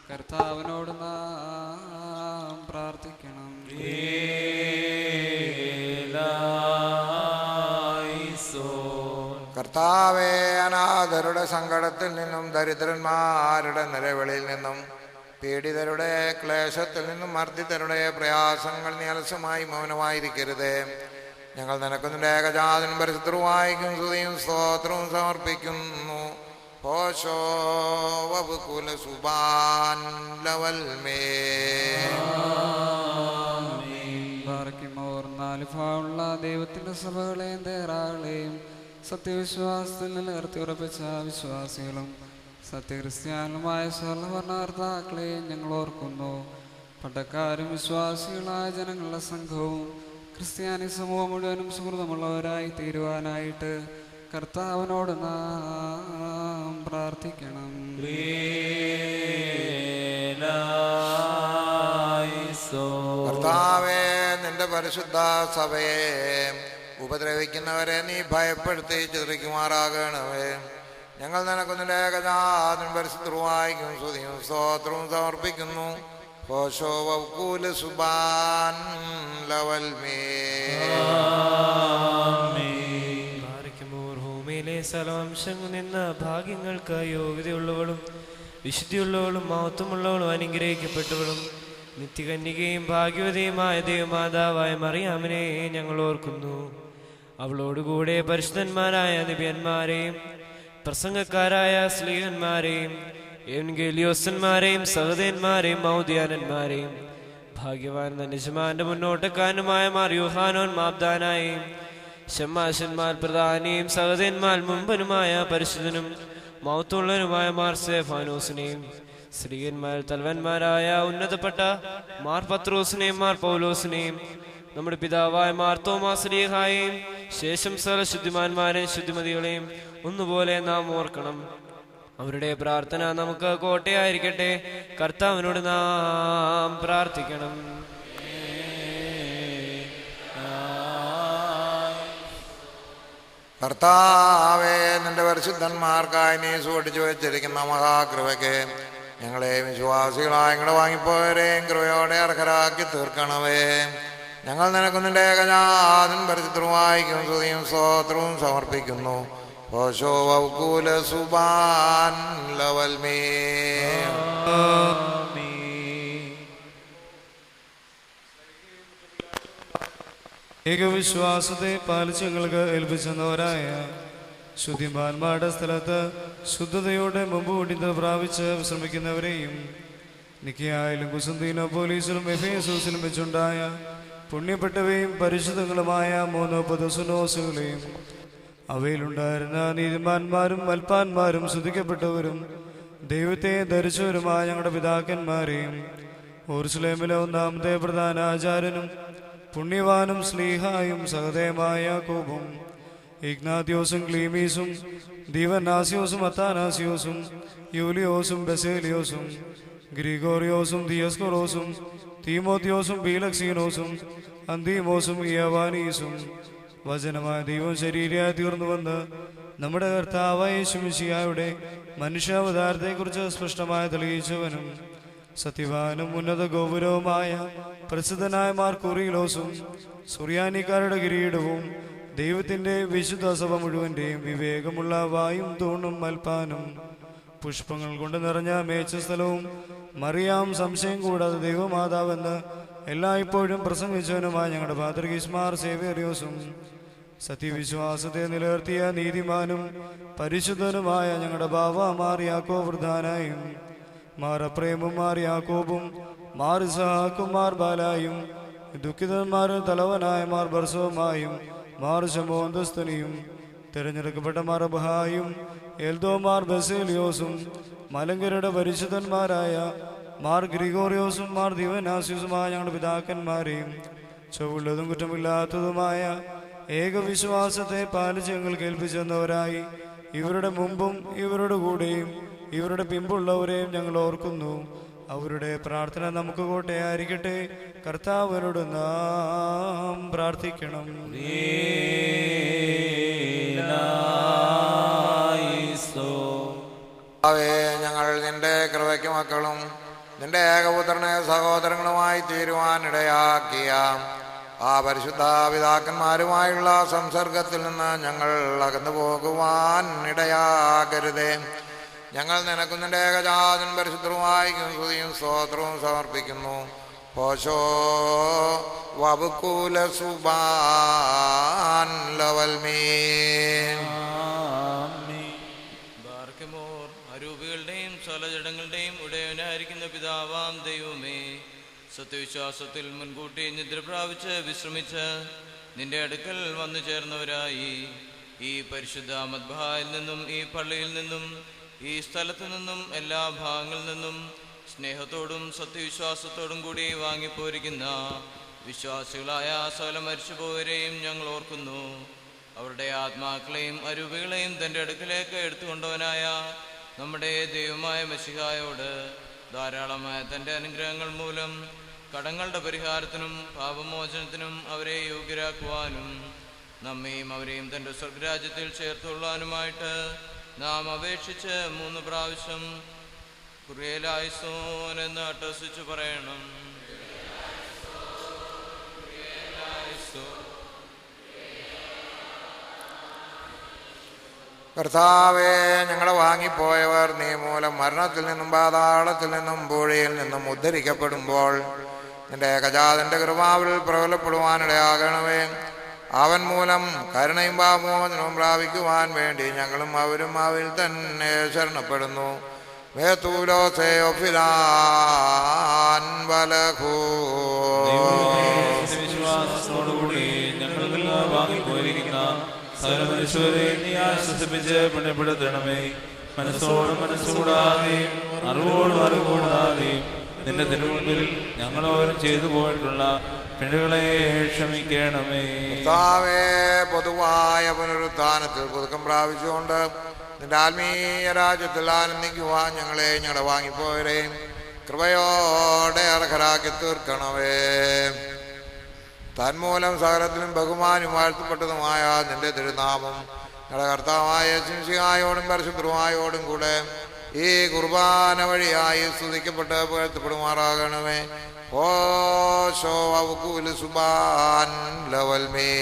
S7: കർത്താവിനോട് നാം പ്രാർത്ഥിക്കണം.
S2: കർത്താവേ, അനാഥരുടെ സങ്കടത്തിൽ നിന്നും ദരിദ്രന്മാരുടെ നിലവിളിയിൽ നിന്നും പീഡിതരുടെ ക്ലേശത്തിൽ നിന്നും മർദ്ദിതരുടെ പ്രയാസങ്ങൾ നീ അലസമായി മൗനമായിരിക്കരുതേ. ഞങ്ങൾ നിനക്കൊന്നിന്റെ ഏകജാതനും പരിശുദ്ധവുമായിരിക്കും സ്തുതിയും സ്തോത്രവും സമർപ്പിക്കുന്നു. ഹോശോ വബുകുല സുബാൻ ലവൽമേ
S7: ബാറയ്ക്കുമോർ നാല് ഭാവമുള്ള ദൈവത്തിന്റെ സഭകളെയും തേറാളെയും സത്യവിശ്വാസത്തിൽ നിലനിർത്തി ഉറപ്പിച്ച വിശ്വാസികളും സത്യക്രിസ്ത്യാനുമായ സ്വർണ്ണവർണ്ണാർത്ഥാക്കളെയും ഞങ്ങൾ ഓർക്കുന്നു. പട്ടക്കാരും വിശ്വാസികളായ ജനങ്ങളുടെ സംഘവും ക്രിസ്ത്യാനി സമൂഹം മുഴുവനും സുഹൃതമുള്ളവരായി തീരുവാനായിട്ട് കർത്താവിനോട് നാം പ്രാർത്ഥിക്കണം.
S2: കർത്താവേ, നിന്റെ പരിശുദ്ധ സഭയെ ഉപദ്രവിക്കുന്നവരെ നീ ഭയപ്പെടുത്തി ചിത്രിക്കുമാറാകണമേ. ഞങ്ങൾ നിനക്ക് നിന്റെ ഏകജാതൻ പരിശുദ്ധവായിക്കും സ്തുതിയും സ്തോത്രവും സമർപ്പിക്കുന്നു. സുബാൻ ലവൽമേ.
S8: ഭൂമിയിലെ സലവംശങ്ങൾ നിന്ന ഭാഗ്യങ്ങൾക്ക് യോഗ്യതയുള്ളവളും വിശുദ്ധിയുള്ളവളും മഹത്വമുള്ളവളും അനുഗ്രഹിക്കപ്പെട്ടവളും നിത്യകന്യകയും ഭാഗ്യവതിയുമായ ദൈവമാതാവായ മറിയാമിനെ ഞങ്ങൾ ഓർക്കുന്നു. അവളോടുകൂടെ പരിശുദ്ധന്മാരായ നബിയന്മാരെയും പ്രസംഗക്കാരായ സ്ലീഹന്മാരെയും എവൻഗേലിയോസന്മാരെയും സഹോദരന്മാരെയും മൗദ്യാനന്മാരെയും ഭാഗ്യവാൻ യജമാന്റെ മുന്നോട്ടക്കാരനുമായ മാർ യോഹാനോൻ മാബ്ദാനായും ശമ്മാശന്മാർ പ്രധാനിയും സഹോദരന്മാർ മുമ്പനുമായ പരിശുദ്ധനും മൗത്തുള്ളവനുമായ മാർ സേഫാനോസിനെയും സ്ത്രീയന്മാർ തലവന്മാരായ ഉന്നതപ്പെട്ട മാർ പത്രോസിനെയും മാർ പൗലോസിനെയും നമ്മുടെ പിതാവായ മാർ തോമാസ് ശ്ലീഹായെയും ശേഷം സകല ശുദ്ധിമാന്മാരെയും ശുദ്ധിമതികളെയും ഒന്നുപോലെ നാം ഓർക്കണം. അവരുടെ പ്രാർത്ഥന നമുക്ക് കോട്ടയായിരിക്കട്ടെ. കർത്താവിനോട് നാം പ്രാർത്ഥിക്കണം.
S2: കർത്താവേ, നിന്റെ പരിശുദ്ധന്മാർക്കായി നീ സൂക്ഷിച്ചു വെച്ചിരിക്കുന്ന മഹാകൃപയ്ക്ക് ഞങ്ങളെ വിശ്വാസികളായ ഞങ്ങളെ വാങ്ങിപ്പോയവരെയും കൃപയോടെ അർഹരാക്കി തീർക്കണമേ. ഞങ്ങൾ നിനക്ക് നിന്റെ ഏകജാതൻ പരിശുദ്ധവായിക്കും സ്തുതിയും സ്തോത്രവും സമർപ്പിക്കുന്നു. സുബാൻ ലവൽമേ.
S3: ഏകവിശ്വാസത്തെ പാലിച്ച് ഞങ്ങൾക്ക് ഏൽപ്പിച്ചെന്നവരായ ശുദ്ധിമാന്മാരുടെ സ്ഥലത്ത് ശുദ്ധതയോടെ മുമ്പ് കൂടിയത് പ്രാപിച്ച് വിശ്രമിക്കുന്നവരെയും നിക്കയായാലും കുസന്തീനോ പോലീസിലും എഫേസൂസിലും വെച്ചുണ്ടായ പുണ്യപ്പെട്ടവയും പരിശുദ്ധങ്ങളുമായ 3 പൊതുസുനോസുകളെയും അവയിലുണ്ടായിരുന്ന നീതിമാന്മാരും മൽപ്പാന്മാരും സ്തുതിക്കപ്പെട്ടവരും ദൈവത്തെ ധരിച്ചവരുമായ ഞങ്ങളുടെ പിതാക്കന്മാരെയും യെരൂശലേമിലെ 1-ാമത്തെ പ്രധാന ആചാര്യനും പുണ്യവാനും സ്ലീഹായും സഹദേമായ യാക്കോബും ഇഗ്നാത്യോസും ക്ലീമീസും ദീവനാസിയോസും അത്താനാസിയോസും യൂലിയോസും ബസേലിയോസും ഗ്രിഗോറിയോസും ദിയസ്കൊറോസും തീമോത്തിയോസും ബീലക്സീനോസും അന്തീമോസും യവാനീസും വചനമായ ദൈവം ശരീരയായി തീർന്നു വന്ന് നമ്മുടെ കർത്താവായ യേശുമിശിഹായുടെ മനുഷ്യാവതാരത്തെക്കുറിച്ച് സ്പഷ്ടമായി തെളിയിച്ചവനും സത്യവാനും ഉന്നത ഗോപുരവുമായ പ്രസിദ്ധനായ മാർ കുറിയിലോസും സുറിയാനിക്കാരുടെ കിരീടവും ദൈവത്തിന്റെ വിശുദ്ധ സഭ മുഴുവന്റെയും വിവേകമുള്ള വായും തൂണും മൽപ്പാനും പുഷ്പങ്ങൾ കൊണ്ട് നിറഞ്ഞ മേച്ചസ്ഥലവും മറിയാം സംശയം കൂടാതെ ദൈവമാതാവെന്ന് എല്ലായ്പ്പോഴും പ്രസംഗിച്ചവനുമായ ഞങ്ങളുടെ പാത്രികീസ്മാർ സേവേറിയോസും സത്യവിശ്വാസത്തെ നിലനിർത്തിയ നീതിമാനും പരിശുദ്ധനുമായ ഞങ്ങളുടെ ബാവ മാർ യാക്കോബ് പ്രധാനായും മാർ അപ്രേമും മാർ യാക്കോബും മാർ ഇസഹാക്കും മാർ ബാലായും ദുഃഖിതന്മാരും തലവനായ മാർ ബർസോമായും മാർ ശമോന്തസ്തനിയും തിരഞ്ഞെടുക്കപ്പെട്ട മാർ അബഹായും എൽദോമാർ ബസേലിയോസും മലങ്കരുടെ പരിശുദ്ധന്മാരായ മാർ ഗ്രിഗോറിയോസും മാർ ദിവനാസ്യൂസുമായ ഞങ്ങളുടെ പിതാക്കന്മാരെയും ചൊവ്വുള്ളതും കുറ്റമില്ലാത്തതുമായ ഏകവിശ്വാസത്തെ പാലിച്ച് ഞങ്ങൾ കേൾപ്പിച്ചെന്നവരായി ഇവരുടെ മുമ്പും ഇവരുടെ കൂടെയും ഇവരുടെ പിമ്പുള്ളവരെയും ഞങ്ങൾ ഓർക്കുന്നു. അവരുടെ പ്രാർത്ഥന നമുക്ക് കോട്ടയായിരിക്കട്ടെ. കർത്താവിനോട് നാം പ്രാർത്ഥിക്കണം.
S2: ഞങ്ങൾ നിന്റെ കൃപയ്ക്ക് മക്കളും നിന്റെ ഏകപുത്രനെ സഹോദരങ്ങളുമായി തീരുവാനിടയാക്കിയ ആ പരിശുദ്ധ പിതാക്കന്മാരുമായുള്ള സംസർഗത്തിൽ നിന്ന് ഞങ്ങൾ അകന്നു പോകുവാൻ ഇടയാകരുതേ. ഞങ്ങൾ നിനക്ക് നിന്റെ ഏകജാതൻ പരിശുദ്ധവുമായിരിക്കും സ്തുതിയും സ്തോത്രവും സമർപ്പിക്കുന്നു. വബുകുല സുബാൻ ലവൽമേ.
S6: സകല ജഡങ്ങളുടെയും ഉടയവനായിരിക്കുന്ന പിതാവാം ദൈവമേ, സത്യവിശ്വാസത്തിൽ മുൻകൂട്ടി നിദ്ര പ്രാപിച്ച് വിശ്രമിച്ച് നിന്റെ അടുക്കൽ വന്നു ചേർന്നവരായി ഈ പരിശുദ്ധ മദ്ബഹായിൽ നിന്നും ഈ പള്ളിയിൽ നിന്നും ഈ സ്ഥലത്തു നിന്നും എല്ലാ ഭാഗങ്ങളിൽ നിന്നും സ്നേഹത്തോടും സത്യവിശ്വാസത്തോടും കൂടി വാങ്ങിപ്പോരിക്കുന്ന വിശ്വാസികളായ സകല മരിച്ചുപോയവരെയും ഞങ്ങൾ ഓർക്കുന്നു. അവരുടെ ആത്മാക്കളെയും അരൂപികളെയും തൻ്റെ അടുക്കലേക്ക് എടുത്തുകൊണ്ടവനായ നമ്മുടെ ദൈവമായ മെശിഹായോട് ധാരാളമായ തൻ്റെ അനുഗ്രഹങ്ങൾ മൂലം കടങ്ങളുടെ പരിഹാരത്തിനും പാപമോചനത്തിനും അവരെ യോഗ്യരാക്കുവാനും നമ്മയും അവരെയും തൻ്റെ സ്വർഗരാജ്യത്തിൽ ചേർത്തുകൊള്ളാനുമായിട്ട് നാം അപേക്ഷിച്ച് 3 പ്രാവശ്യം കുറിയലായിസോൻ എന്ന് അട്ടഹസിച്ച് പറയണം.
S2: കർത്താവേ, ഞങ്ങളെ വാങ്ങിപ്പോയവർ നീ മൂലം മരണത്തിൽ നിന്നും പാതാളത്തിൽ നിന്നും പൂഴിയിൽ നിന്നും ഉദ്ധരിക്കപ്പെടുമ്പോൾ നിന്റെ ഏകജാതന്റെ കൃപാവിൽ പ്രബലപ്പെടുവാനിടയാകണമേ. അവൻ മൂലം കരുണയും പാപമോചനവും പ്രാപിക്കുവാൻ വേണ്ടി ഞങ്ങളും അവരും അവയിൽ തന്നെ ശരണപ്പെടുന്നു.
S1: വിശ്വാസത്തോടുകൂടി ഞങ്ങൾ വാങ്ങിപ്പോയിരിക്കുന്ന സകലമനുഷ്യരെ നീ ആശ്വസിപ്പിച്ച് പുണ്യപ്പെടുത്തണമേ. മനസ്സോടും മനസ്സുകൂടാതെയും അറിവോടും അറിവുകൂടാതെയും നിന്റെ തിരുമുമ്പിൽ ഞങ്ങളോരും ചെയ്തു പോയിട്ടുള്ള പിഴകളെ ക്ഷമിക്കണമേ.
S2: പൊതുവായ പുനരുത്ഥാനത്തിൽ പുതുക്കം പ്രാപിച്ചുകൊണ്ട് നിന്റെ ആത്മീയ രാജ്യത്തിൽ ആനന്ദിക്കുവാൻ ഞങ്ങളെ ഞങ്ങളുടെ വാങ്ങിപ്പോയവരെയും കൃപയോടെ അർഹരാക്കി തീർക്കണമേ. തന്മൂലം സകലത്തിലും ബഹുമാനും വാഴ്ത്തപ്പെട്ടതുമായ നിന്റെ തിരുനാമം ഞങ്ങളുടെ കർത്താവായ ശിംശിഹായോടും പരിശുദ്ധമായോടും കൂടെ ഈ കുർബാന വഴിയായി സ്തുതിക്കപ്പെട്ട് പുകഴ്ത്തപ്പെടുമാറാകണമേ. ഓശോ അവകുൽ സുബാൻ ലവൽമേ.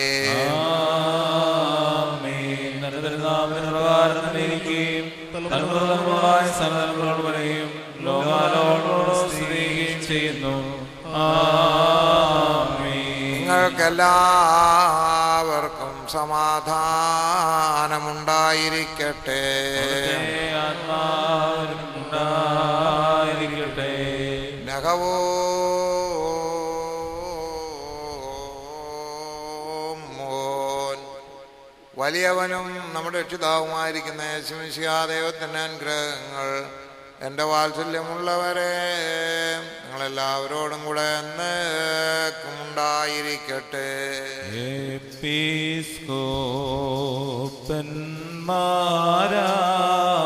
S2: നിങ്ങൾക്കെല്ലാവർക്കും സമാധാനമുണ്ടായിരിക്കട്ടെ. നഖവോ വലിയവനും നമ്മുടെ രക്ഷിതാവുമായിരിക്കുന്ന യേശുമിശിഹാ ദൈവത്തിൻ്റെ അനുഗ്രഹങ്ങൾ എൻ്റെ വാത്സല്യമുള്ളവരെ നിങ്ങളെല്ലാവരോടും കൂടെ എന്നേക്കും ഉണ്ടായിരിക്കട്ടെ.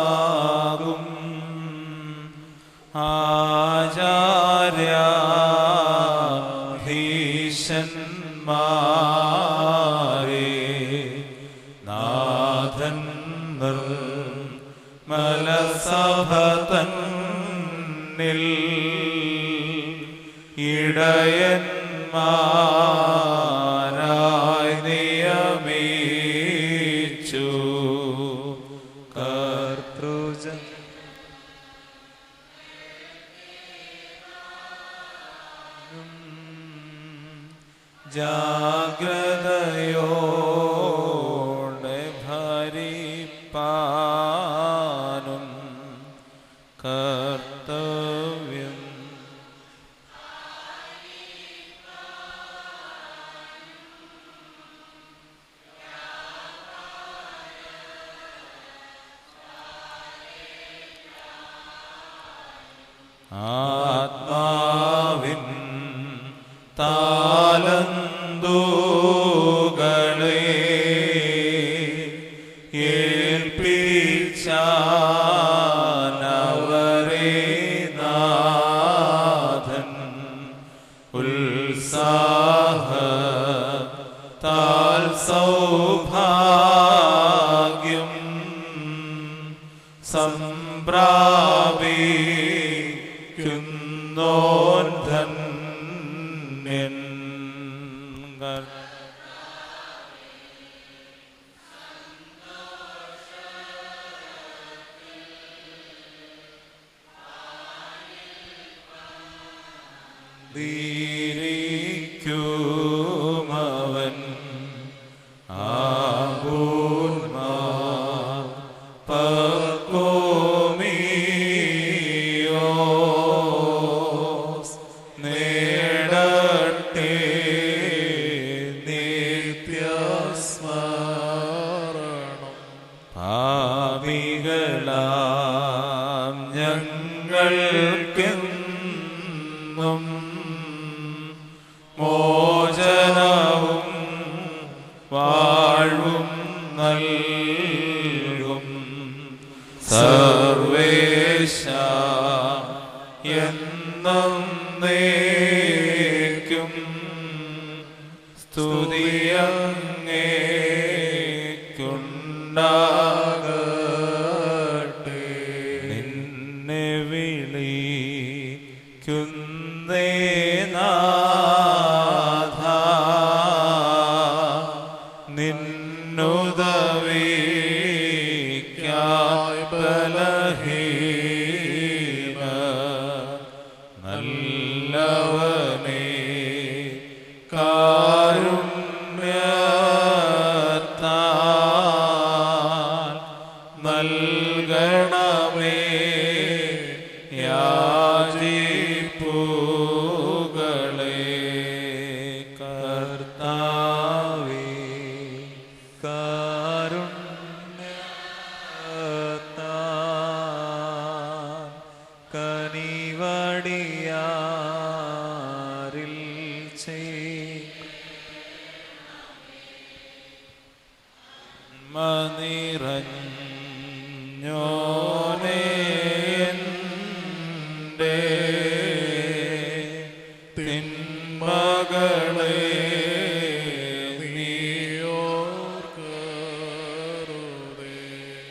S1: എപ്പിസ്കോപ്പന്മാരാകും ആചാര്യാധീശന്മാരെ നാഥൻ നിർമ്മലസഭ തന്നിൽ ഇടയന്മാരായി നിയമിച്ചു. കർത്തൃജ ജാഗ്രതയോടെ ഭരിപ്പാനും കർത്തവ്യം. ആത്മാവിൻ താലന്തുകളെ ഏൽപ്പിച്ചാനവരെ നാഥൻ ഉത്സാഹത്താൽ സൗഭാഗ്യം സംപ്രാപിക്കുന്നോൻ ധന്യൻ. ീരിക്കുമവൻ ആകൂർമാ പക്വമീ നൽകും സർവേശ എന്നേക്കും സ്തുതിയങ്ങേക്കുണ്ടാകട്ടെ. നിന്നെ വിളിക്കുന്നേ നാഥ, നിന്നുദവിക്കായി ബലഹീന നല്ലവനേ കാരുണ്യത്താൽ നൽകണമേ യാചിപ്പുകളെ. കർത്താവേ
S5: കാരുണ്യത്താൽ കനിവടിയാരിൽ
S1: നിറഞ്ഞോനേ എൻ്റെ തിന്മകളെ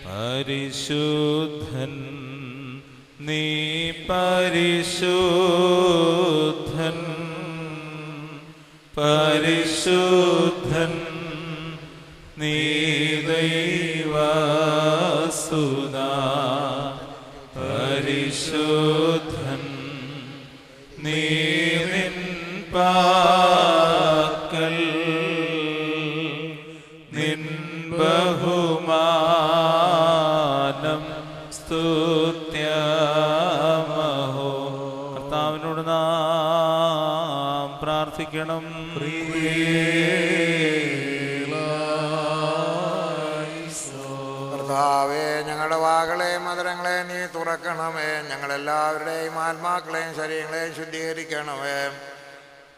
S1: പരിശുദ്ധൻ നീ പരിശുദ്ധൻ പരിശുദ്ധൻ നീ ദൈവസുതാ പരിശുദ്ധൻ നീ നിൻ പാക്കൽ നിൻ ബഹുമാനം സ്തുത്യമഹോ. കർത്താവിനോട് നാം പ്രാർത്ഥിക്കണം.
S2: കർത്താവേ, ഞങ്ങളുടെ വാകളെയും മധുരങ്ങളെ നീ തുറക്കണമേ. ഞങ്ങളെല്ലാവരുടെയും ആത്മാക്കളെയും ശരീരങ്ങളെയും ശുദ്ധീകരിക്കണമേ.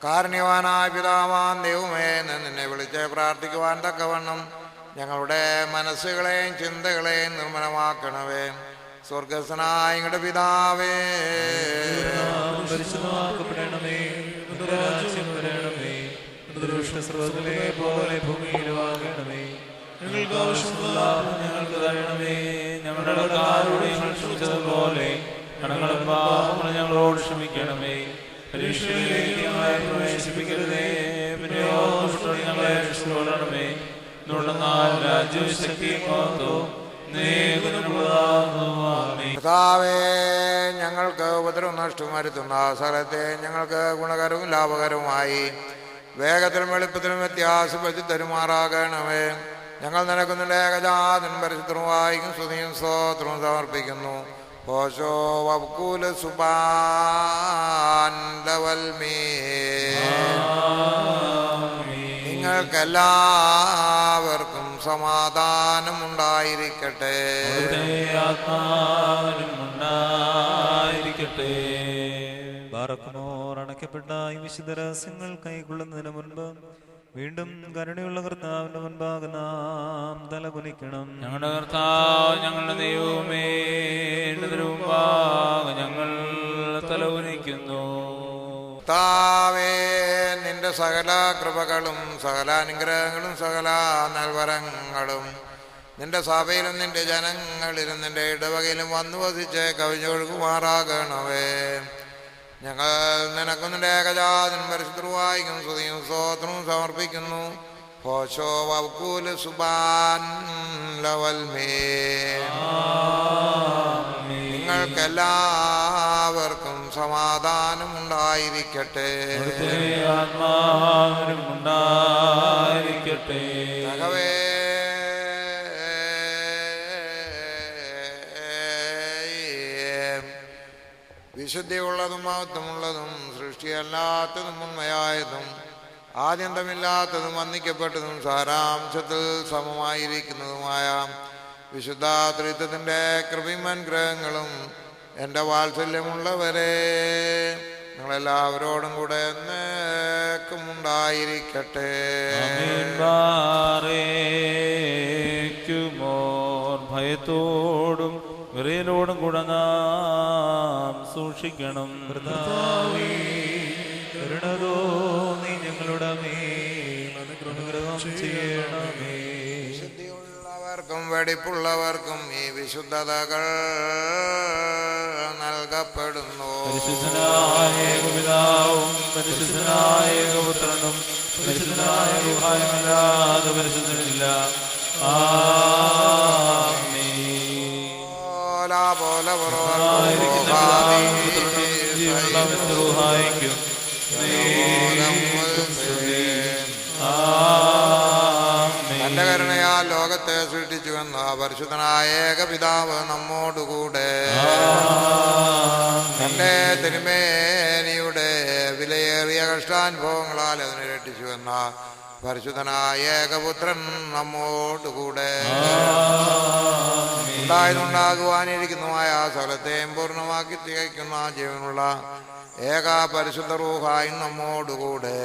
S2: കാരുണ്യവാനായ പിതാവാൻ ദൈവമേ, നിന്നെ വിളിച്ച് പ്രാർത്ഥിക്കുവാൻ തക്കവണ്ണം ഞങ്ങളുടെ മനസ്സുകളെയും ചിന്തകളെയും നിർമ്മലമാക്കണമേ. സ്വർഗസ്ഥനായ ഞങ്ങളുടെ പിതാവേ,
S5: പരിശുദ്ധമാക്കപ്പെടണമേ. നിന്റെ രാജ്യം വരണമേ. നിന്റെ ദൃഷ്ടി സ്വർഗ്ഗത്തിലെ പോലെ ഭൂമിയിലുമാകണമേ.
S4: ഞങ്ങൾക്ക് ആവശ്യമുള്ള
S1: ഞങ്ങൾക്ക് തരണമേ. ഞങ്ങളുടെ കടക്കാരോട് ഞങ്ങൾ ക്ഷമിച്ചതുപോലെ കടങ്ങളും പാപങ്ങളും ഞങ്ങളോട് ക്ഷമിക്കണമേ. പരീക്ഷയിലേക്ക് ഞങ്ങളെ പ്രവേശിപ്പിക്കരുതേ, പിന്നെയോ ദുഷ്ടനിൽ ഞങ്ങളെ രക്ഷിച്ചുകൊള്ളണമേ. എന്നുള്ള രാജ്യവും ശക്തിയും മഹത്വവും
S2: കർത്താവേ, ഞങ്ങൾക്ക് ഉപദ്രവം നഷ്ടം വരുത്തുന്ന സ്ഥലത്തെ ഞങ്ങൾക്ക് ഗുണകരവും ലാഭകരവുമായി വേഗത്തിലും എളുപ്പത്തിലും വ്യത്യാസപ്പെടുത്തി തരുമാറാകണമേ. ഞങ്ങൾ നിനക്കുന്നില്ല ഏകജാതൻ പരിശുദ്ധമായിരിക്കും സ്തുതിയും സ്തോത്രവും സമർപ്പിക്കുന്നു. ഓശോ വക്കൂല സുബാൻവൽമീ. നിങ്ങൾക്കെല്ലാവർക്കും സമാധാനം ഉണ്ടായിരിക്കട്ടെ.
S1: ആത്മാവിനുണ്ടായിരിക്കട്ടെ.
S5: ബാറക്കുമോർ അണയ്ക്കപ്പെട്ട ഈ വിശുദ്ധ രഹസ്യങ്ങൾ കൈക്കൊള്ളുന്നതിന് മുൻപ് വീണ്ടും കരുണയുള്ള കർത്താവിന്റെ മുൻപാകെ നാം തലകുനിക്കണം.
S1: ഞങ്ങളുടെ കർത്താവ്, ഞങ്ങളുടെ ദൈവമേ, മുമ്പാകെ ഞങ്ങൾ തലകുനിക്കുന്നു.
S2: കർത്താവേ, നിന്റെ സകല കൃപകളും സകല അനുഗ്രഹങ്ങളും സകല നൽവരങ്ങളും നിന്റെ സഭയിലും നിന്റെ ജനങ്ങളിലും നിന്റെ ഇടവകയിലും വന്നു വസിച്ച് കവിഞ്ഞൊഴുകുമാറാകണമേ. ഞങ്ങൾ നിനക്കും നിന്റെ ഏകജാതൻ പരിശുദ്ധവായിക്കും സ്തുതിയും സ്തോത്രവും സമർപ്പിക്കുന്നു. ഹോശോ വക്കൂല സുബാൻ ലവൽമേ. നിങ്ങൾക്കെല്ലാവർക്കും സമാധാനം ഉണ്ടായിരിക്കട്ടെ.
S1: ആത്മാവിനും ഉണ്ടായിരിക്കട്ടെ.
S2: വിശുദ്ധിയുള്ളതും മഹത്വമുള്ളതും സൃഷ്ടിയല്ലാത്തതും ഉണ്മയായതും ആദ്യന്തമില്ലാത്തതും വന്ദിക്കപ്പെട്ടതും സാരാംശത്തിൽ സമമായിരിക്കുന്നതുമായ വിശുദ്ധ ത്രിത്വത്തിൻ്റെ കൃപയും അനുഗ്രഹങ്ങളും എൻ്റെ വാത്സല്യമുള്ളവരെ നിങ്ങളെല്ലാവരോടും കൂടെ എന്നേക്കും ഉണ്ടായിരിക്കട്ടെ.
S1: ഭയത്തോടും വിറയലോടും കൂടെ നാം സൂക്ഷിക്കണം.
S5: കരുണതോ നീ ഞങ്ങളുടെ മേൽ അനുഗ്രഹം ചെയ്യണമേ.
S2: ശുദ്ധിയുള്ളവർക്കും വെടിപ്പുള്ളവർക്കും ഈ വിശുദ്ധതകൾ നൽകപ്പെടുന്നു.
S1: പരിശുദ്ധനായ പിതാവും പരിശുദ്ധനായ പുത്രനും പരിശുദ്ധനായ റുഹായുമല്ലാതെ പരിശുദ്ധനില്ല.
S2: തന്റെ കരുണയാൽ ലോകത്തെ സൃഷ്ടിച്ചുവെന്ന പരിശുദ്ധനായ ഏകപിതാവ് നമ്മോടുകൂടെ തന്റെ തിരുമേനിയുടെ വിലയേറിയ കഷ്ടാനുഭവങ്ങളാൽ അതിനെ രക്ഷിച്ചുവെന്ന പരിശുദ്ധനായ ഏകപുത്രൻ നമ്മോടുകൂടെ ഉണ്ടായതുണ്ടാകുവാനിരിക്കുന്നതുമായ സകലത്തെയും പൂർണ്ണമാക്കി തികയ്ക്കുന്ന ജീവനുള്ള ഏക പരിശുദ്ധ റൂഹായും നമ്മോടുകൂടെ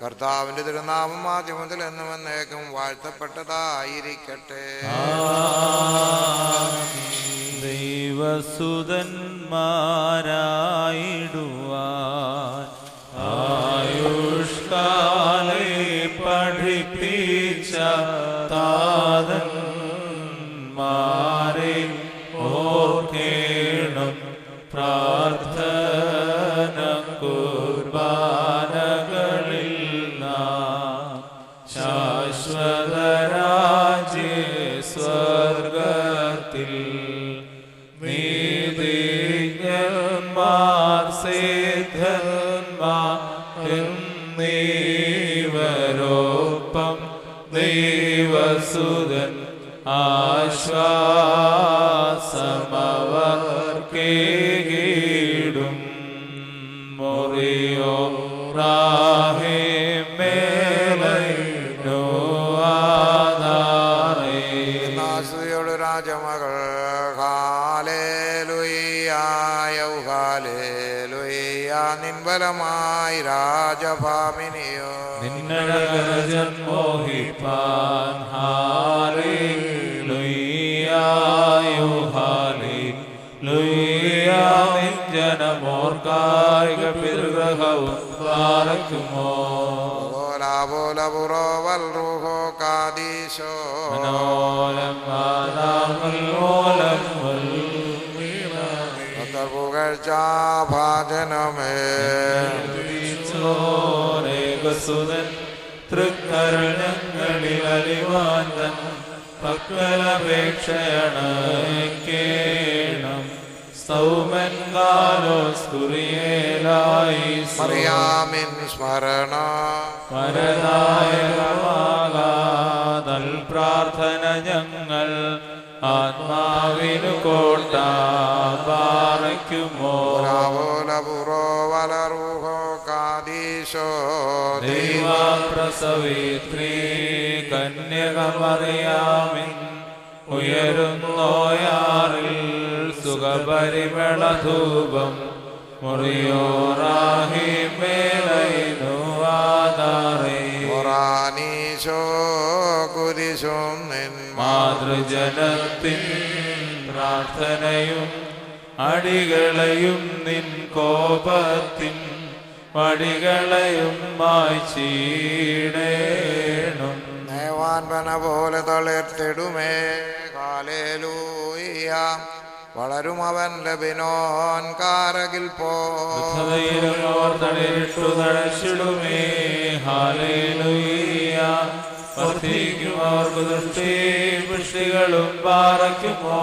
S2: കർത്താവിന്റെ തിരുനാമം മാധ്യമത്തിൽ എന്നും എന്നേക്കും വാഴ്ത്തപ്പെട്ടതായിരിക്കട്ടെ.
S1: ദൈവസുതന്മാരായിടുവാൻ ആയുഷ്കാലേ പഠിപ്പിച്ച താതന്മാരെ ഓർക്കേണം. പ്രാർത്ഥന കുർബാനകളിൽ നാം ശാശ്വതരാജ്യ സ്വർഗത്തിൽ നീതിജ്ഞന്മാർ സിദ്ധന്മാർ എന്നീവരോപ്പം ദൈവസുതൻ ആശ്വാസമവർക്കേകിടും. മൊറിയോ
S2: നാസിയോട് രാജമകൾ നിൻബലമായി രാജഭാമിനിയോ
S1: നിന്നഴകജന്മോഹിപ്പാൻ ഹാലേലുയ്യായോ ഹാലേലുയ്യാ. നിൻ ജനമോർക്കായിക പിതൃഗ്രഹവും പാറയ്ക്കുമോ. തൃക്കരണങ്ങളിൽ അലിവാൻ തൻ പക്കലപേക്ഷയണക്കേണം. സൗമൻ കാലോസ് കുറിയേലായി
S2: മറിയാമിൻ സ്മരണ
S1: മരനായകമാകാതൽ പ്രാർത്ഥന ഞങ്ങൾ ആത്മാവിനു കോട്ട പാറയ്ക്കുമോ. ദൈവപ്രസവിത്രീ കന്യകമറിയാമിൻ ഉയരുന്നോയാറിൽ സുഖപരിമളധൂപം മുറിയോറാഹി മേലൈനു ആധാരേ. മാതൃജനത്തിൻ പ്രാർത്ഥനയും അടികളെയും നിൻ കോപത്തിൻ വടികളെയും മായ്ചീടേണം.
S2: നേവാൻപന പോലെ തളിർത്തിടുമേ ഹല്ലേലൂയ. വളരും അവൻ ലബിനോൻ കാരകിൽ
S1: പോർത്തളിരിട്ടു തഴച്ചിടുമേ ഹാലേലൂയ. വർദ്ധിക്കും അവർക്ക് ദൃഷ്ടി പുഷ്ടികളും പാറയ്ക്കുമോ.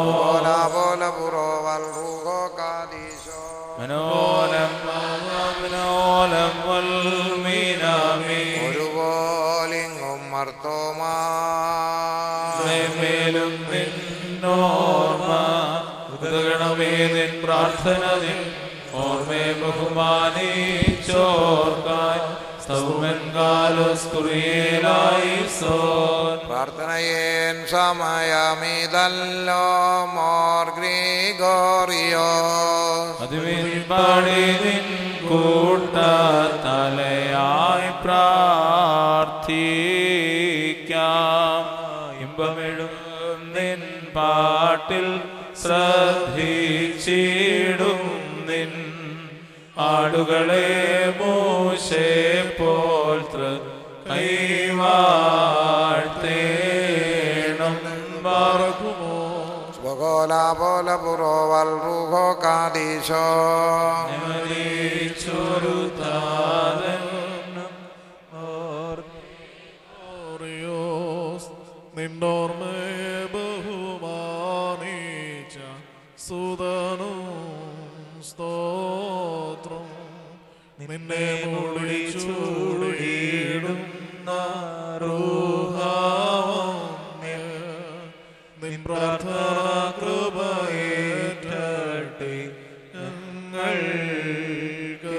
S1: മനോലം മനോലം വൽമീനാമി.
S2: ഒരുപോലിങ്ങും
S1: മേലും നിന്നോർമ്മ ഉദകണമേ. നിൻ പ്രാർത്ഥന നിൻ ഓർമ്മേ ബഹുമാനിച്ചോർക്കാൻ സൗമൻ കാലോസ് കുറിയേലായിസോൻ.
S2: പ്രാർത്ഥനയേൻ സമയമിതല്ലോ more Gregorio.
S1: അതിവിൻപാടി നിൻ കൂട്ടത്തലയായി പ്രാർത്ഥിക്കാം. ഇമ്പമെഴും നിൻ പാട്ടിൽ ശ്രദ്ധിച്ചിടും നിൻ ആടുകളെ മോശെ പോൽ കൈവാഴ്ത്തേണം പറക്കുമോ
S2: സ്വകോലാ പോല പുറോവൽ റൂഹോ കാദീശോ
S1: ചൊരു താതൻ
S4: നിന്നോർമ്മയെ ബഹുമാനിച്ച സുതനു സ്തോത്രം നിന്നെ മൂടി ചൂടിയിടുന്ന റൂഹാവന്യ നിൻ പ്രാർത്ഥന കൃപയേറ്റട്ടെ ഞങ്ങൾക്ക്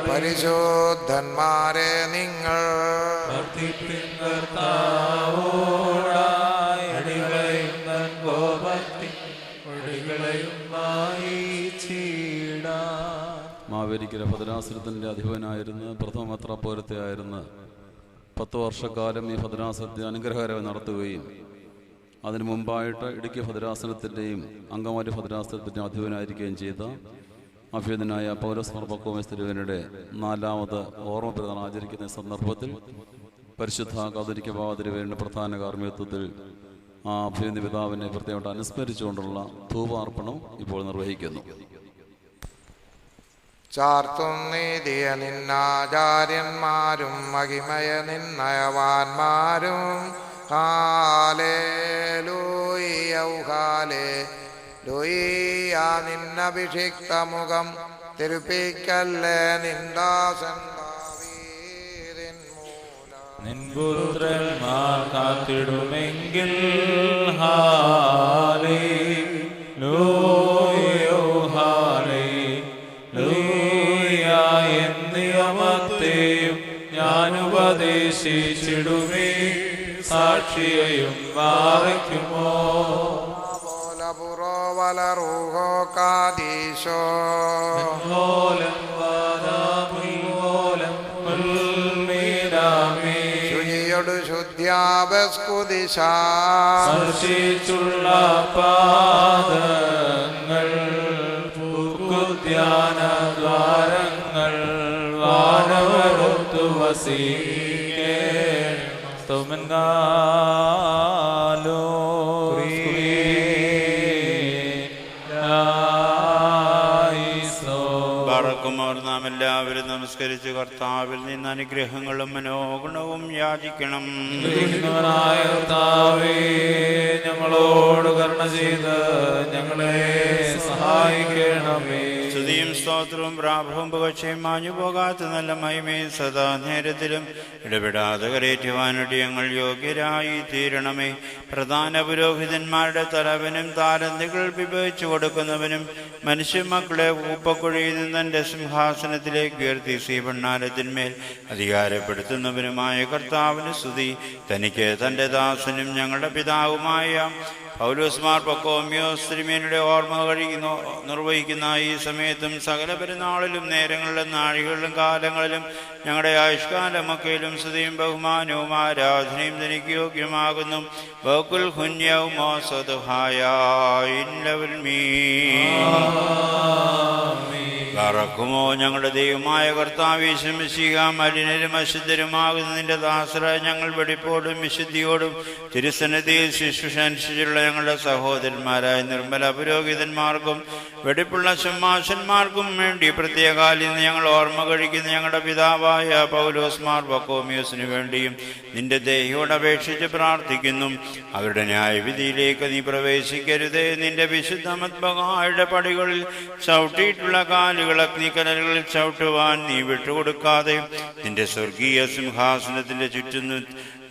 S2: പരിശുദ്ധന്മാരെ നിങ്ങൾ
S9: മാവേലിക്കര ഭദ്രാസനത്തിൻ്റെ അധിപനായിരുന്ന പ്രഥമ മെത്രാപ്പോലത്തെ ആയിരുന്ന 10 വർഷക്കാലം ഈ ഭദ്രാസനത്തെ അനുഗ്രഹകരമായി നടത്തുകയും അതിനു മുമ്പായിട്ട് ഇടുക്കി ഭദ്രാസനത്തിൻ്റെയും അങ്കമാലി ഭദ്രാസനത്തിൻ്റെ അധിപനായിരിക്കുകയും ചെയ്ത അഭ്യുതനായ പൗലോസ് മാർ പക്കോമേസ് തിരുവേനയുടെ 4ാമത് ഓർമ്മ പെരുന്നാൾ ആചരിക്കുന്ന സന്ദർഭത്തിൽ പരിശുദ്ധ കാതോലിക്ക ബാവ തിരുവേനയുടെ പ്രധാന കാർമ്മികത്വത്തിൽ ആ അഭ്യുന്ന പിതാവിനെ പ്രത്യേകമായിട്ട് അനുസ്മരിച്ചുകൊണ്ടുള്ള ധൂപാർപ്പണം ഇപ്പോൾ നിർവഹിക്കുന്നു.
S2: ചാർത്തും നീതിയ നിന്നാചാര്യന്മാരും മഹിമയ നിന്നയവാന്മാരും ഹാലേലൂയ നിന്നഭിഷിക്ത മുഖം തിരുപ്പിക്കല്ലേ നിന്ദാസൻ ദാവീദിൻ മൂലം
S1: നിൻപുത്രന്മാർ കാത്തിടുമെങ്കിൽ ഹാലേലൂയ ഹാലേലൂയ എന്നിയമത്തെയും ഞാൻ ഉപദേശിച്ചിടുമേ സാക്ഷിയെയും വാറയ്ക്കുമോ
S2: പുറോവലറൂഹോ കാദീശോ ശുചിയൊടു ശുദ്ധ്യാപസ്കുദിശാർഷിച്ചുള്ള
S1: പാദങ്ങൾ ധ്യാന ദ്വാരങ്ങൾ വാനവരൊത്തു വസീകേ സ്തുമൻകാലോ
S10: ബറക്കുമോർ നാം എല്ലാവരും നമസ്കരിച്ച് കർത്താവിൽ നിന്ന് അനുഗ്രഹങ്ങളും മനോഗുണവും യാചിക്കണം.
S1: കർത്താവേ, ഞങ്ങളോട് കരുണ ചെയ്ത് ഞങ്ങളെ സഹായിക്കണമേ.
S10: സ്തുതിയും സ്തോത്രവും പ്രാഭവും പുകഴ്ചയും മാഞ്ഞു പോകാത്ത നല്ല മഹിമയും സദാ നേരത്തിലും ഇടപെടാതെ കരയേറ്റുവാനായിട്ട് ഞങ്ങൾ യോഗ്യരായി തീരണമേ. പ്രധാന പുരോഹിതന്മാരുടെ തലവനും താരന്തികൾ വിഭജിച്ചു കൊടുക്കുന്നവനും മനുഷ്യമക്കളെ ഊപ്പക്കുഴിയിൽ നിന്ന് തന്റെ സിംഹാസനത്തിലേക്ക് ഉയർത്തി ശ്രീഭണ്ണാരത്തിന്മേൽ അധികാരപ്പെടുത്തുന്നവനുമായ കർത്താവിന് സ്തുതി. തനിക്ക് തന്റെ ദാസനും ഞങ്ങളുടെ പിതാവുമായ പൗലോസ് മാർ പക്കോമ്യോസ് തിരുമേനിയുടെ ഓർമ്മ നിർവഹിക്കുന്ന ഈ സമയത്തും സകല പെരുന്നാളിലും നേരങ്ങളിലും നാഴികളിലും കാലങ്ങളിലും ഞങ്ങളുടെ ആയുഷ്കാലമൊക്കെയിലും സ്തുതിയും ബഹുമാനവും ആരാധനയും തനിക്ക് യോഗ്യമാകുന്നു. ബഹുൽ ഹുന്യവും റക്കുമോ ഞങ്ങളുടെ ദൈവമായ കർത്താവേ, ശമിശിക മലിനരും അശുദ്ധരുമാകുന്ന നിന്റെ ദാസരായ ഞങ്ങൾ വെടിപ്പോടും വിശുദ്ധിയോടും തിരുസന്നിധിയിൽ ശുശ്രൂഷ ഞങ്ങളുടെ സഹോദരന്മാരായ നിർമ്മല പുരോഹിതന്മാർക്കും വെടിപ്പുള്ള സിംഹാസന്മാർക്കും വേണ്ടി പ്രത്യേകാൽ ഇന്ന് ഞങ്ങൾ ഓർമ്മ കഴിക്കുന്ന ഞങ്ങളുടെ പിതാവായ പൗലോസ് മാർ പക്കോമ്യോസിനു വേണ്ടിയും നിന്റെ ദേഹിയോട് അപേക്ഷിച്ച് പ്രാർത്ഥിക്കുന്നു. അവരുടെ ന്യായവിധിയിലേക്ക് നീ പ്രവേശിക്കരുതേ. നിന്റെ വിശുദ്ധ മദ്ബഹായുടെ പടികളിൽ ചവിട്ടിയിട്ടുള്ള കാലുകൾ അഗ്നിക്കനലുകളിൽ ചവിട്ടുവാൻ നീ വിട്ടുകൊടുക്കാതെ നിന്റെ സ്വർഗീയ സിംഹാസനത്തിന്റെ ചുറ്റും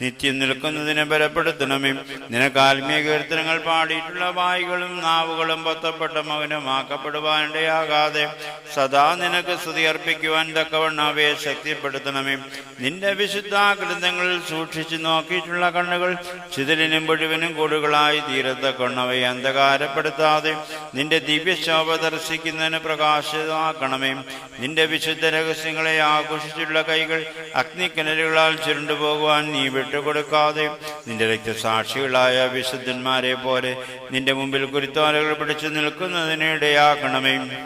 S10: നിത്യം നിൽക്കുന്നതിനെ ബലപ്പെടുത്തണമേ. നിനക്ക് ആത്മീയ കീർത്തനങ്ങൾ പാടിയിട്ടുള്ള വായികളും നാവുകളും പൊത്തപ്പെട്ട മൗനമാക്കപ്പെടുവാനിടയാകാതെ സദാ നിനക്ക് സ്തുതി അർപ്പിക്കുവാൻ തക്കവണ്ണം അവയെ ശക്തിപ്പെടുത്തണമേ. നിന്റെ വിശുദ്ധ ഗ്രന്ഥങ്ങളിൽ സൂക്ഷിച്ചു നോക്കിയിട്ടുള്ള കണ്ണുകൾ ചിതലിനും പൊഴിവിനും കൂടുകളായി തീരത്തക്കൊണ്ണവയെ അന്ധകാരപ്പെടുത്താതെ നിന്റെ ദിവ്യശോഭ ദർശിക്കുന്നതിന് പ്രകാശിതമാക്കണമേ. നിന്റെ വിശുദ്ധ രഹസ്യങ്ങളെ ആഘോഷിച്ചുള്ള കൈകൾ അഗ്നിക്കിണറുകളാൽ ചുരുണ്ടുപോകുവാൻ നീ വിട്ടുകൊടുക്കാതെ നിന്റെ രക്തസാക്ഷികളായ വിശുദ്ധന്മാരെ പോലെ നിന്റെ മുമ്പിൽ കുരുത്തോലകൾ പിടിച്ചു നിൽക്കുന്നതിന് ഇടയാക്കണമേ.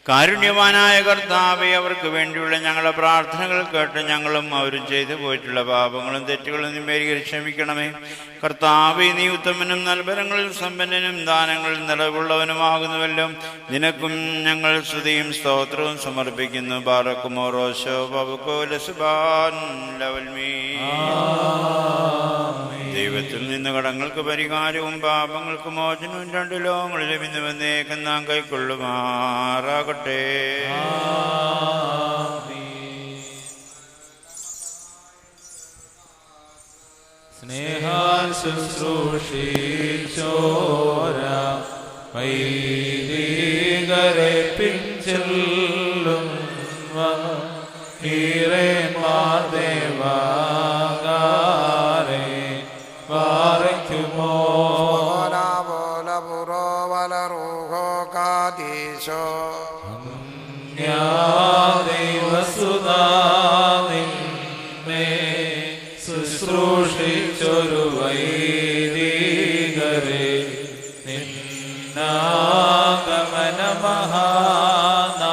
S10: കാരുണ്യവാനായ കർത്താവേ, അവർക്ക് വേണ്ടിയുള്ള ഞങ്ങളുടെ പ്രാർത്ഥനകൾ കേട്ട് ഞങ്ങളും അവരും ചെയ്തു പോയിട്ടുള്ള പാപങ്ങളും തെറ്റുകളും നിമേരികൾ ക്ഷമിക്കണമേ. കർത്താവേ, നീ ഉത്തമനും നൽബലങ്ങളിൽ സമ്പന്നനും ദാനങ്ങളിൽ നിലവുള്ളവനുമാകുന്നുവല്ലോ. നിനക്കും ഞങ്ങൾ സ്തുതിയും സ്തോത്രവും സമർപ്പിക്കുന്നു. ബാറക്കുമോറോശോ ബബുക്കോലസുബാൻ ലവൽമീ. ദൈവത്തിൽ നിന്ന് കടങ്ങൾക്ക് പരിഹാരവും പാപങ്ങൾക്ക് മോചനവും രണ്ടു ലോകങ്ങളിലും ഇന്ന് വന്നേക്കും നാം കൈക്കൊള്ളുമാറാകട്ടെ.
S1: സ്നേഹാൽ ശുശ്രൂഷിച്ചോര വൈദികരെ പിഞ്ചെല്ലും ഹീറേന്മാർ ദേവാകാരെ വാറയ്ക്കുമോ ദൈവസുതാനിന്മേ ശുശ്രൂഷിച്ചൊരു വൈദികരെ നിന്നാഗമന മഹാനാളിൽ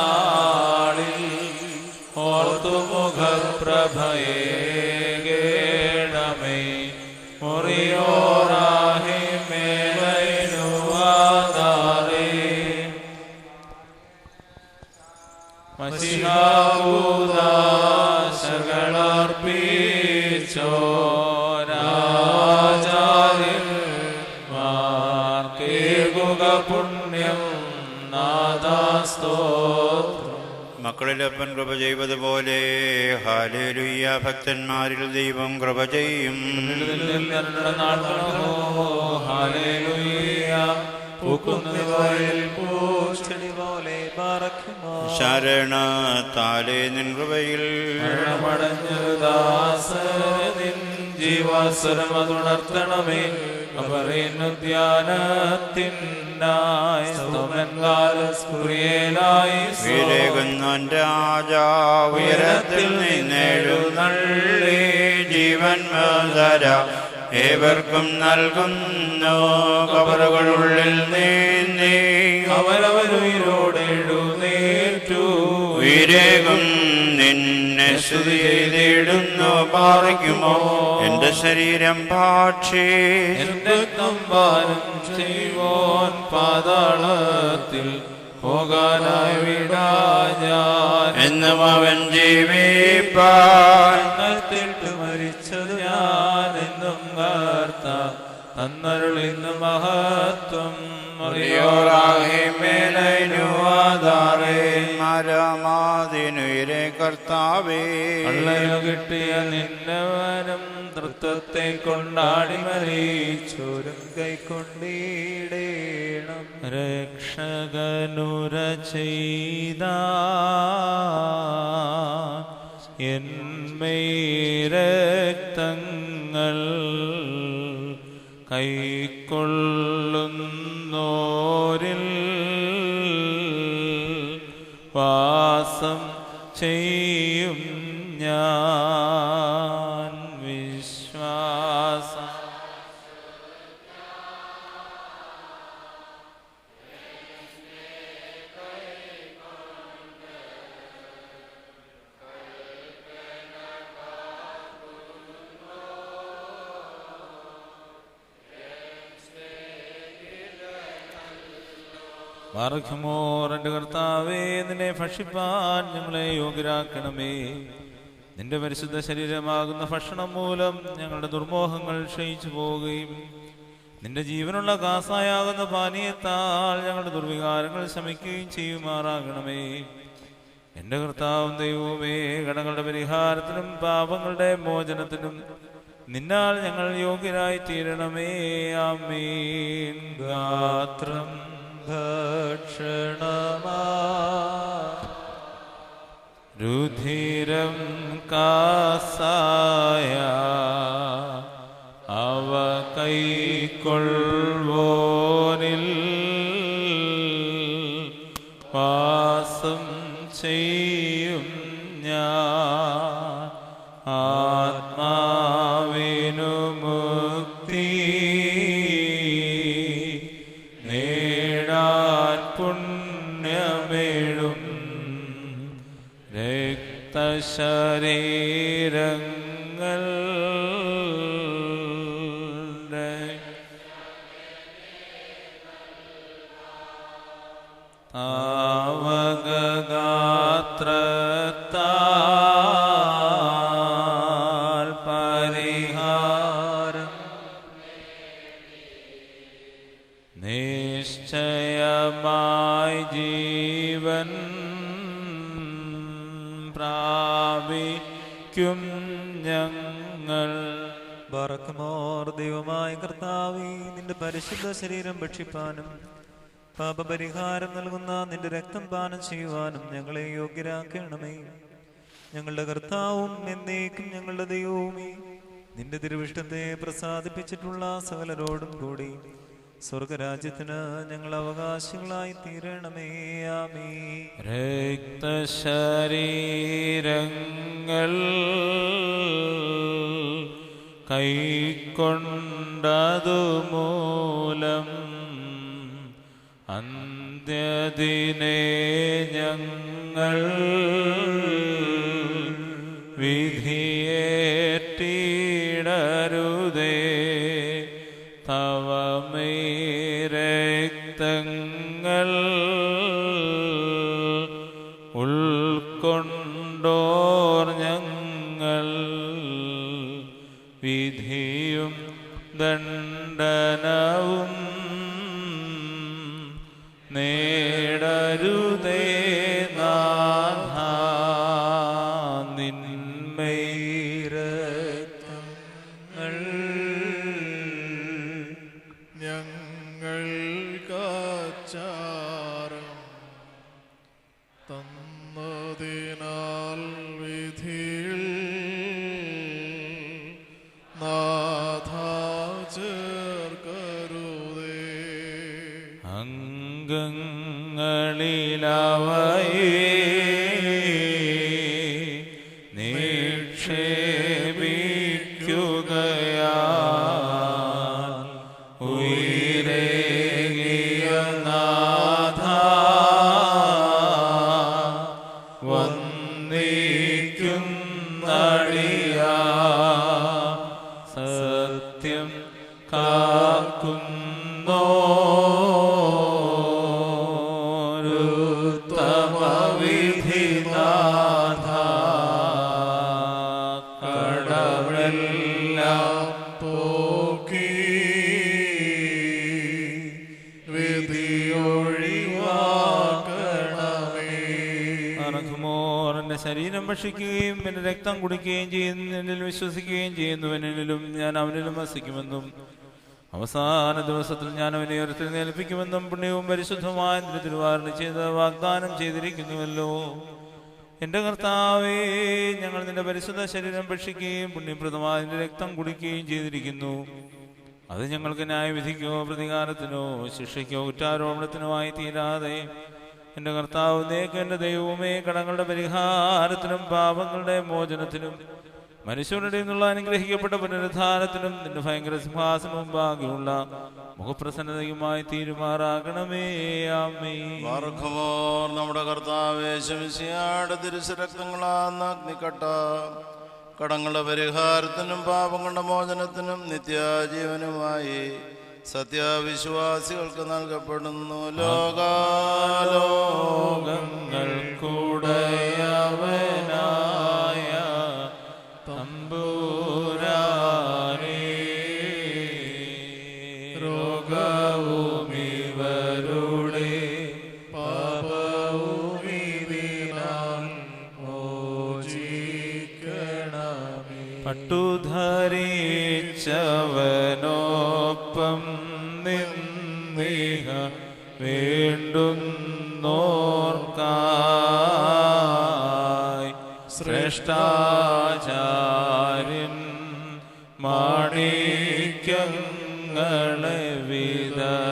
S1: ഓർത്തുമുഖപ്രഭയേ ഗേണമേ മുറിയോറാഹി മേലൈനുവാദാരേ മശിഹാകൂദാശകളർപ്പിച്ചോരാചാര്യന്മാർക്കേകുക പുണ്യം നാദാസ്തോത്രം.
S10: മക്കളിലപ്പൻ കൃപ ചെയ്തതുപോലെ ഹല്ലേലൂയ. ഭക്തന്മാരിൽ ദൈവം കൃപ ചെയ്യും. ശരണത്താലേ നിൻ കൃപയിൽ
S1: ജീവാസ്വരമതുണർത്തണമേ.
S10: ഉയരത്തിൽ നിന്നെഴുന്നള്ളി ജീവൻ മധര ഏവർക്കും നൽകുന്നു. കബറുകളുള്ളിൽ നീന്തി
S1: അവരവരുയിരോടെഴുന്നേറ്റു
S10: ഉയരേകും നിന്നെ സ്തുതി ചെയ്തിടുന്നു. പാറിക്കുമോ എന്റെ ശരീരം ഭാക്ഷി
S1: എന്റെ കമ്പാനം ചെയ്യുവോൻ പാതാളത്തിൽ പോകാനായി വിടാ ഞാൻ
S10: എന്നും അവൻ ജീവിപ്പാൻ
S1: ിട്ട് മരിച്ചത് ഞാൻ എന്നും കർത്ത തന്നരുളിന്ന് മഹത്വം
S10: മരമാതിനുയരെ കർത്താവേ.
S1: കള്ളനു കിട്ടിയ നിന്നവനും തൃത്വത്തെ കൊണ്ടാടി മരിച്ചോരും കൈക്കൊണ്ടിടേണം. രക്ഷകനുര ചെയ്ത രക്തങ്ങൾ കൈക്കൊള്ളുന്നോരിൽ വാസം ചെയ്യും ഞാൻ. വിശ്വാസം ബാറഖ്യമോർ. എൻ്റെ കർത്താവേ, നിന്നെ ഭക്ഷിപ്പാൻ ഞങ്ങളെ യോഗ്യരാക്കണമേ. നിന്റെ പരിശുദ്ധ ശരീരമാകുന്ന ഭക്ഷണം മൂലം ഞങ്ങളുടെ ദുർമോഹങ്ങൾ ക്ഷയിച്ചു പോവുകയും നിന്റെ ജീവനുള്ള കാസായാകുന്ന പാനീയത്താൽ ഞങ്ങളുടെ ദുർവികാരങ്ങൾ ശമിക്കുകയും ചെയ്യുമാറാകണമേ. എൻ്റെ കർത്താവും ദൈവവുമേ, കടങ്ങളുടെ പരിഹാരത്തിനും പാപങ്ങളുടെ മോചനത്തിനും നിന്നാൽ ഞങ്ങൾ യോഗ്യരായി തീരണമേ. ആമേൻ. ഗാത്രം ഭക്ഷണമാ രുധിരം കാസായ അവ കൈക്കൊള്ളുവോനിൽ വാസം ചെയ്യും ഞാൻ. ആത്മാവിനു മുക്തി നേടാൻ പുണ്യമേഴും രക്തശരീരങ്ങൾ താവകഗാത്രത്താൽ പരിഹാരം നിശ്ചയമായി ജീവൻ പ്രാപിക്കും ഞങ്ങൾ.
S5: ബറക്കുമോർ ദൈവമായ കർത്താവേ, നിന്റെ പരിശുദ്ധ ശരീരം ഭക്ഷിപ്പാനും പാപപരിഹാരം നൽകുന്ന നിന്റെ രക്തം പാനം ചെയ്യുവാനും ഞങ്ങളെ യോഗ്യരാക്കണമേ. ഞങ്ങളുടെ കർത്താവും എന്നേക്കും ഞങ്ങളുടെ ദൈവവുമേ, നിന്റെ തിരുവിഷ്ടത്തെ പ്രസാദിപ്പിച്ചിട്ടുള്ള സകലരോടും കൂടി സ്വർഗരാജ്യത്തിന് ഞങ്ങൾ അവകാശികളായി തീരണമേ. ആമേൻ.
S1: രക്തശരീരങ്ങൾ കൈക്കൊണ്ടതു മൂലം അന്ത്യദിനേ ഞങ്ങൾ വിധിയേറ്റിടരുതേ. തവമേ രക്തങ്ങൾ ഉൾക്കൊണ്ടോർ ഞങ്ങൾ വിധിയും ദണ്ഡനവും നേടരുതേ. നാഥ നിന്മയിരക്തങ്ങൾ
S4: ഞങ്ങൾക്കാചാരം തന്നതിനാൽ വിധിയിൽ നാഥ ചേർക്കരുതേ.
S1: അംഗങ്ങളിലവയെ നിക്ഷേപിക്കുകയാൽ ഉയരേകിയ നാഥ വന്ദിക്കുന്നടിയാ. സത്യം കാക്കുന്നോ ഉത്തമവിധിനാഥ കടവെല്ലാം
S4: പോക്കി വിധിയൊഴിവാക്കണമേ.
S1: എന്റെ ശരീരം ഭക്ഷിക്കുകയും എന്റെ രക്തം കുടിക്കുകയും ചെയ്യുന്നു, എന്നിൽ വിശ്വസിക്കുകയും ചെയ്യുന്നവനിലും ഞാൻ അവനിലും വസിക്കുമെന്നും അവസാന ദിവസത്തിൽ ഞാൻ അവനെ ഉയർത്തെഴുന്നേൽപ്പിക്കുമെന്നും പുണ്യവും പരിശുദ്ധമായ നിന്റെ തിരുവാരണ ചെയ്ത് വാഗ്ദാനം ചെയ്തിരിക്കുന്നുവല്ലോ. എന്റെ കർത്താവേ, ഞങ്ങൾ നിന്റെ പരിശുദ്ധ ശരീരം ഭക്ഷിക്കുകയും പുണ്യപ്രദമായ നിന്റെ രക്തം കുടിക്കുകയും ചെയ്തിരിക്കുന്നു. അത് ഞങ്ങൾക്ക് ന്യായവിധിക്കോ പ്രതികാരത്തിനോ ശിക്ഷയ്ക്കോ കുറ്റാരോപണത്തിനുമായി തീരാതെ എന്റെ കർത്താവ് നീക്ക് എന്റെ ദൈവമേ, കടങ്ങളുടെ പരിഹാരത്തിനും പാപങ്ങളുടെ മോചനത്തിനും മനുഷ്യരുടെ നിന്നുള്ള അനുഗ്രഹിക്കപ്പെട്ട പുനരുദ്ധാരത്തിനും നിന്റെ ഭയങ്കര സിംഹാസനവും ഭാഗ്യമുള്ള മുഖപ്രസന്നതയുമായി തീരുമാറാകണമേ. ആമേൻ.
S11: ബാറക്കുമോർ നമ്മുടെ കർത്താവേ ശംസിയാടെ തിരുസരക്തങ്ങളാന്ന അഗ്നിക്കട്ട കടങ്ങളുടെ പരിഹാരത്തിനും പാപങ്ങളുടെ മോചനത്തിനും നിത്യജീവനുമായി സത്യവിശ്വാസികൾക്ക് നൽകപ്പെടുന്നു.
S1: ലോകാലോകങ്ങൾക്കുടയവനായ തമ്പുരാനേ, രോഗവും ഇവരുടെ പാപവും ഇതിനാൽ മോചിക്കണമേ. പട്ടുധരിച്ചവനൊപ്പം നിന്നിഹ വേണ്ടുന്നോർക്കായി ശ്രേഷ്ഠാചാര്യൻ മാണിക്യങ്ങളെ വിതറിയിടുന്നു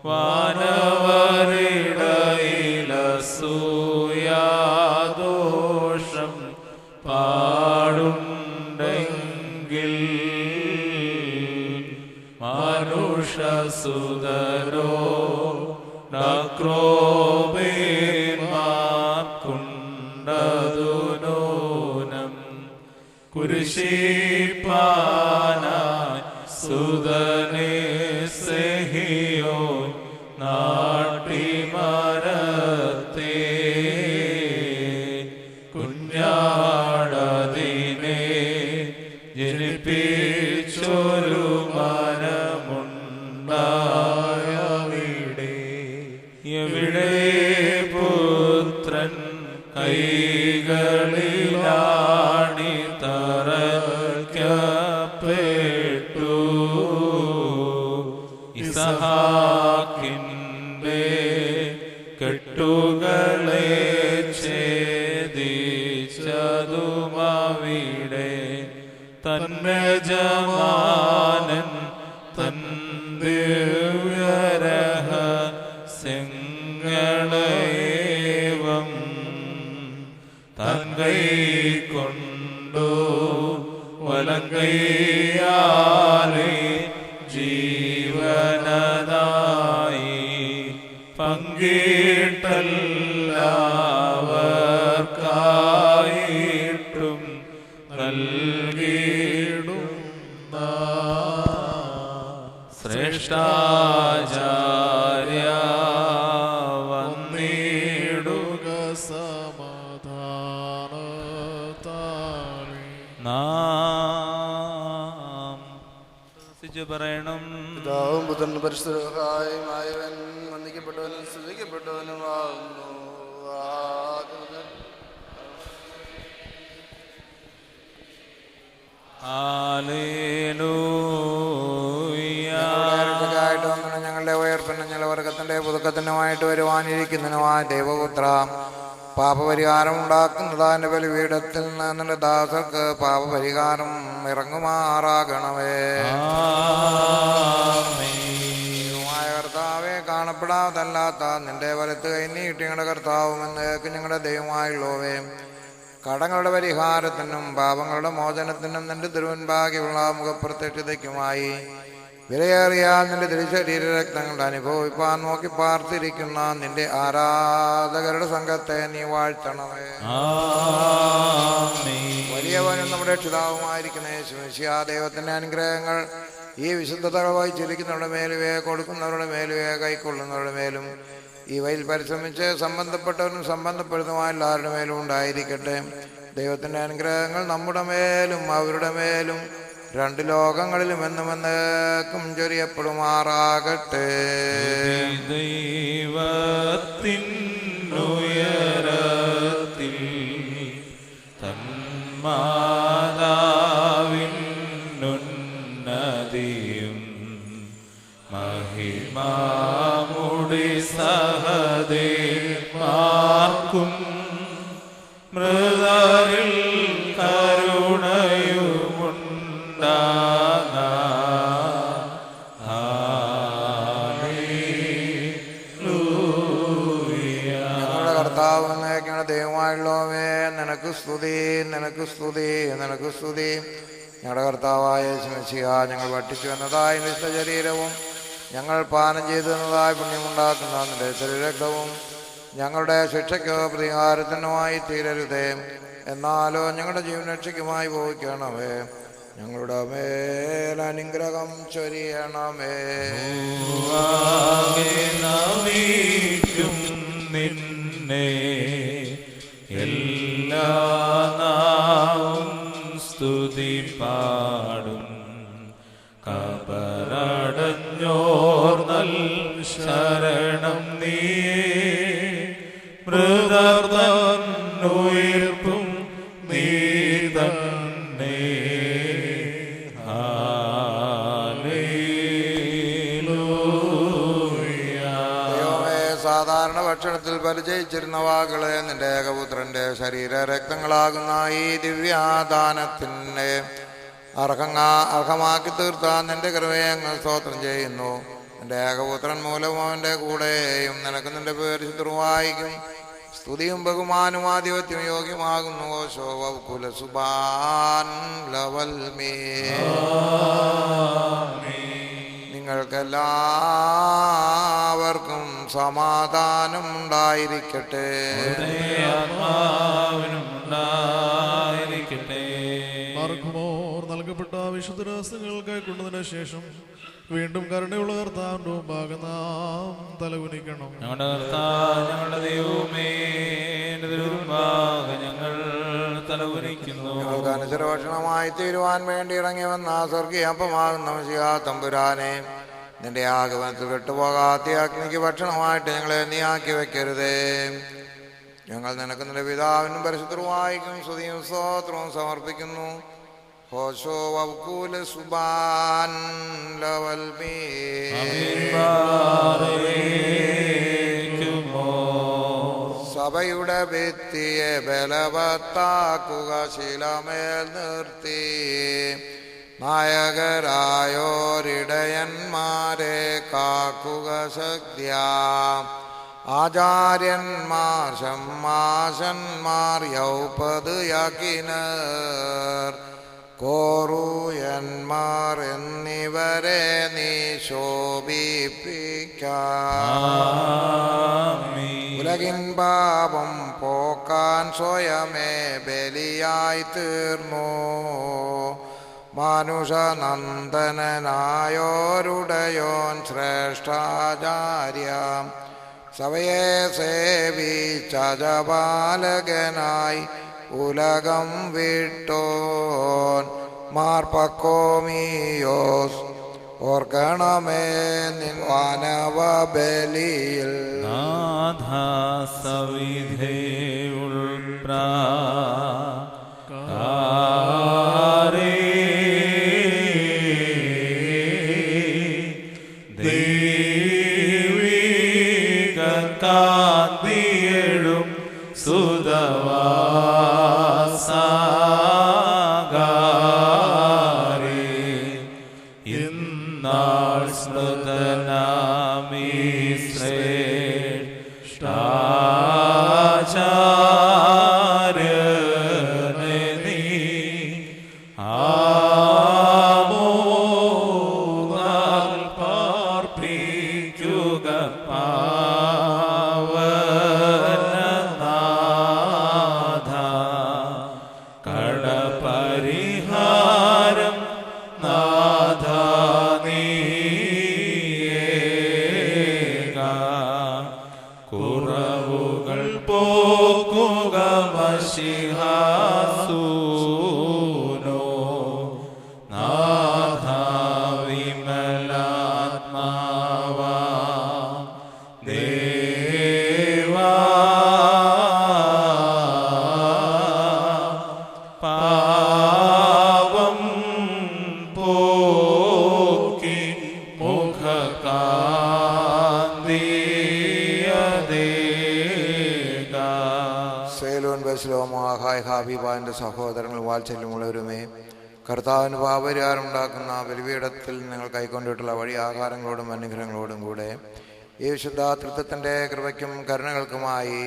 S1: വാനവരിടയിലസൂയാദോഷം പാടുണ്ടെങ്കിൽ മനുഷ്യസുതരോ നക്രോബേന്മാർക്കുണ്ടതു നൂനം കുരിശിപ്പാനായി സുതനെ സെഹിയോൻ നാട്ടിമരത്തെ കുഞ്ഞാടതിനെ ജനിപ്പിച്ചൊരു മനമുണ്ടായവിടെ എവിടെ പുത്രൻ കൈകളിലാണി തറയ്ക്കപ്പെട്ടു ഇസഹാക്കിൻ്റെ കെട്ടുകളെ ഛേദിച്ചതുമവിടെ തന്മജമാനൻ തൻ ദിവ്യരഹസ്യങ്ങളേവം തൻ കൈ കൊണ്ടു വലങ്കയ്യാലെ ജീവനതായി പങ്കിട്ടല്ലാവർക്കായിട്ടും നൽകിയിടുന്ന ശ്രേഷ്ഠാചാര്യ വന്നിടുക
S4: സമാധാനത്താലെ
S1: നാം പറയണം.
S12: പിതാവും പുത്രനും പരിശുദ്ധനുമായവൻ വന്ദിക്കപ്പെട്ടവനും സ്തുതിക്കപ്പെട്ടവനുമാകുന്നു.
S2: ഞങ്ങളുടെ ഉയർപ്പിനും നിലവർഗത്തിന്റെ പുതുക്കത്തിനുമായിട്ട് വരുവാനിരിക്കുന്നതിനുമായ ദൈവപുത്ര പാപപരിഹാരം ഉണ്ടാക്കുന്നതാന്റെ ബലിപീഠത്തിൽ നിന്റെ ദാസർക്ക് പാപപരിഹാരം ഇറങ്ങുമാറാകണമേ. കർത്താവെ, കാണപ്പെടാതല്ലാത്ത നിന്റെ വലത്ത് കൈ നീട്ടി ഞങ്ങളുടെ കർത്താവുമെന്ന് ഞങ്ങളുടെ ദൈവമായുള്ളവേ, കടങ്ങളുടെ പരിഹാരത്തിനും പാപങ്ങളുടെ മോചനത്തിനും നിന്റെ തിരുവൻപാകിയുള്ള മുഖപ്രത്യക്ഷതയ്ക്കുമായി വിലയേറിയ നിന്റെ തിരുശരീര രക്തങ്ങളുടെ അനുഭവിപ്പാൻ നോക്കി പാർത്തിരിക്കുന്ന നിന്റെ ആരാധകരുടെ സംഘത്തെ നീ വാഴ്ത്തണമേ. വലിയവനും നമ്മുടെ രക്ഷിതാവുമായിരിക്കുന്ന യേശുമിശിഹാ ദൈവത്തിന്റെ അനുഗ്രഹങ്ങൾ ഈ വിശുദ്ധതകൾ വഹിച്ചിരിക്കുന്നവരുടെ മേലുവേ, കൊടുക്കുന്നവരുടെ മേലുവേ, കൈക്കൊള്ളുന്നവരുടെ മേലും ഇവയിൽ പരിശ്രമിച്ച് സംബന്ധപ്പെട്ടവരും സംബന്ധപ്പെടുന്നതുമായ എല്ലാവരുടെ മേലും ഉണ്ടായിരിക്കട്ടെ. ദൈവത്തിന്റെ അനുഗ്രഹങ്ങൾ നമ്മുടെ മേലും അവരുടെ മേലും രണ്ട് ലോകങ്ങളിലും എന്നും എന്നേക്കും ചൊരിയപ്പെടുമാറാകട്ടെ.
S1: ദൈവത്തിനുയരത്തിൽ തന്മാതാവിനുന്നതിയും മഹിമാമുടി സഹദേമാർക്കും മൃതരിൽ
S2: ഞങ്ങളുടെ കർത്താവ് ദൈവമായുള്ളവേ, നിനക്ക് സ്തുതി, നിനക്ക് സ്തുതി, നിനക്ക് സ്തുതി. ഞങ്ങളുടെ കർത്താവായ യേശുമിശിഹാ, ഞങ്ങൾ ഭക്ഷിച്ചു എന്നതായ വിശുദ്ധ ശരീരവും ഞങ്ങൾ പാനം ചെയ്തു എന്നതായ പുണ്യമുണ്ടാക്കുന്ന നിന്റെ ശരീരരക്തവും ഞങ്ങളുടെ ശിക്ഷയ്ക്കോ പ്രതികാരത്തിനുമായി തീരരുതേ, എന്നാലോ ഞങ്ങളുടെ ജീവനരക്ഷയ്ക്കുമായി ഭവിക്കണമേ. ഞങ്ങളുടെ മേൽ അനുഗ്രഹം ചൊരിയണമേ.
S1: നിന്നെ എല്ലാ നാവും സ്തുതി പാടും. കബറടഞ്ഞോർ നൽ ശരണം നീയേ, മൃതർതന്നുയിർപ്പും
S2: ഭക്ഷണത്തിൽ പരിചയിച്ചിരുന്ന വാക്കുകളെ നിന്റെ ഏകപുത്രന്റെ ശരീര രക്തങ്ങളാകുന്ന ഈ ദിവ്യാദാനത്തിന് അർഹമാക്കി തീർത്ത നിന്റെ കൃപയെ അങ്ങ് സ്തോത്രം ചെയ്യുന്നു. നിന്റെ ഏകപുത്രൻ മൂലം അവൻ്റെ കൂടെയും നിനക്ക് നിന്റെ പേര് ശുദ്രവായിക്കും സ്തുതിയും ബഹുമാനും ആധിപത്യം യോഗ്യമാകുന്നു. നിങ്ങൾക്കെല്ലാവർക്കും സമാധാനം ഉണ്ടായിരിക്കട്ടെ.
S4: മാർക്കുമോർ നൽകപ്പെട്ട വിശുദ്ധ രഹസ്യങ്ങൾ കൈക്കൊണ്ടതിന് ശേഷം വീണ്ടും കരുണയുള്ള കർത്താവിന്റെ മുമ്പാകെ നാം തലകുനിക്കണം.
S1: ഞങ്ങളുടെ കർത്താവ്, ഞങ്ങളുടെ ദൈവമേ, ഞങ്ങൾ തലകുനിക്കുന്നു.
S2: ഞങ്ങൾക്ക് അനുസരഭക്ഷണമായി തീരുവാൻ വേണ്ടി ഇറങ്ങി വന്ന സ്വർഗീയ അപ്പമാകുന്ന മിശിഹാ തമ്പുരാനെ, നിന്റെ ആഗമനത്തിൽ വിട്ടുപോകാത്ത അഗ്നിക്ക് ഭക്ഷണമായിട്ട് ഞങ്ങളെ നീയാക്കി വെക്കരുതേ. ഞങ്ങൾ നിനക്ക് നിന്റെ പിതാവിനും പരിശുദ്ധവായിക്കും സ്തുതിയും സ്തോത്രവും സമർപ്പിക്കുന്നു. ഹോശോ വൗകൂല സുബാൻ ലവൽമീ. സഭയുടെ ഭിത്തിയെ ബലവത്താക്കുക, ശിലമേൽ നിർത്തി നായകരായോരിടയന്മാരെ കാക്കുക ശക്തിയാ. ആചാര്യന്മാർ ഷമ്മാശന്മാർ യൗപത് യാക്കിനർ കോറൂയന്മാർ എന്നിവരെ നീ ശോഭിപ്പിക്കാം. ഉലകിൻ പാപം പോക്കാൻ സ്വയമേ ബലിയായി തീർന്നു. മാനുഷനന്ദനായോരുടയോൻ ശ്രേഷ്ഠാചാര്യ, സഭയെ സേവിച്ച ജപാലകനായി ഉലകം വിട്ടോൻ മാർപ്പക്കോമിയോസ്, ഓർക്കണമേ നിൻ വാനവ ബലിയിൽ.
S1: കാന്തിയെഴും സുതവാസാഗാരേ, ഇന്നാൾ സ്മൃതനാമീ ശ്രേഷ്ഠാചാര്യനെ നീ ആമോദാൽ പാർപ്പിക്കുക. കടപരിഹാരം നാഥ നീയേക, കുറവുകൾ പോക്കുക മശിഹാസൂനോ. നാഥ വിമലാത്മാവാ ദേവാ, പാപം പോക്കി മുഖകാന്തിയതേക.
S2: സേലോൻ ബസ്ലോമോ ഹായ് ഹാബിബാന്റെ സഹോദരങ്ങൾ വാത്സല്യമുള്ളവരുമേ, കർത്താവിന് പാപരിഹാരമുണ്ടാക്കുന്ന ബലിപീഠത്തിൽ നിങ്ങൾ കൈക്കൊണ്ടിട്ടുള്ള വഴി ആഹാരങ്ങളോടും അനുഗ്രഹങ്ങളോടും കൂടെ ഈ വിശുദ്ധ തൃത്വത്തിൻ്റെ കൃപയ്ക്കും കരുണകൾക്കുമായി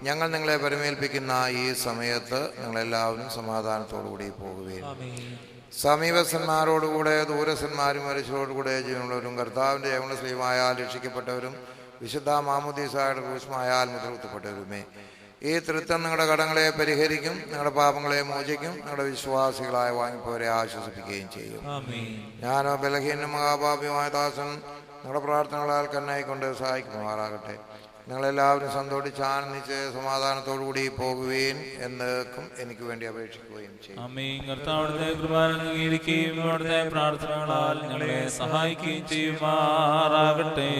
S2: ഞങ്ങൾ നിങ്ങളെ പരിമേൽപ്പിക്കുന്ന ഈ സമയത്ത് നിങ്ങളെല്ലാവരും സമാധാനത്തോടുകൂടി പോകുകയും സമീപസ്ഥന്മാരോടുകൂടെ ദൂരസ്ഥന്മാരും മരിച്ചവരോടുകൂടെ ജീവനുള്ളവരും കർത്താവിൻ്റെ യൗവനശ്രീമായാൽ രക്ഷിക്കപ്പെട്ടവരും വിശുദ്ധ മാമുദീസായുടെ ക്രൂശമായാൽ മുദ്രകുത്തപ്പെട്ടവരുമേ, ഈ തൃത്വം നിങ്ങളുടെ കടങ്ങളെ പരിഹരിക്കും, നിങ്ങളുടെ പാപങ്ങളെ മോചിക്കും, നിങ്ങളുടെ വിശ്വാസികളായ വാങ്ങിപ്പോരെ ആശ്വസിപ്പിക്കുകയും ചെയ്യും. ഞാനോ ബലഹീനും മഹാപാപിയുമായ ദാസൻ നിങ്ങളുടെ പ്രാർത്ഥനകളാൽ കണ്ണായിക്കൊണ്ട് സഹായിക്കുമാറാകട്ടെ. നിങ്ങളെല്ലാവരും സന്തോഷിച്ച് ആനന്ദിച്ച് സമാധാനത്തോടുകൂടി പോകുകയും എന്നേക്കും എനിക്ക് വേണ്ടി അപേക്ഷിക്കുകയും ചെയ്യും.
S1: കർത്താവിന്റെ കൃപ അംഗീകരിക്കുകയും അവിടുത്തെ പ്രാർത്ഥനകളാൽ ഞങ്ങളെ സഹായിക്കുകയും ചെയ്യുമാറാകട്ടെ.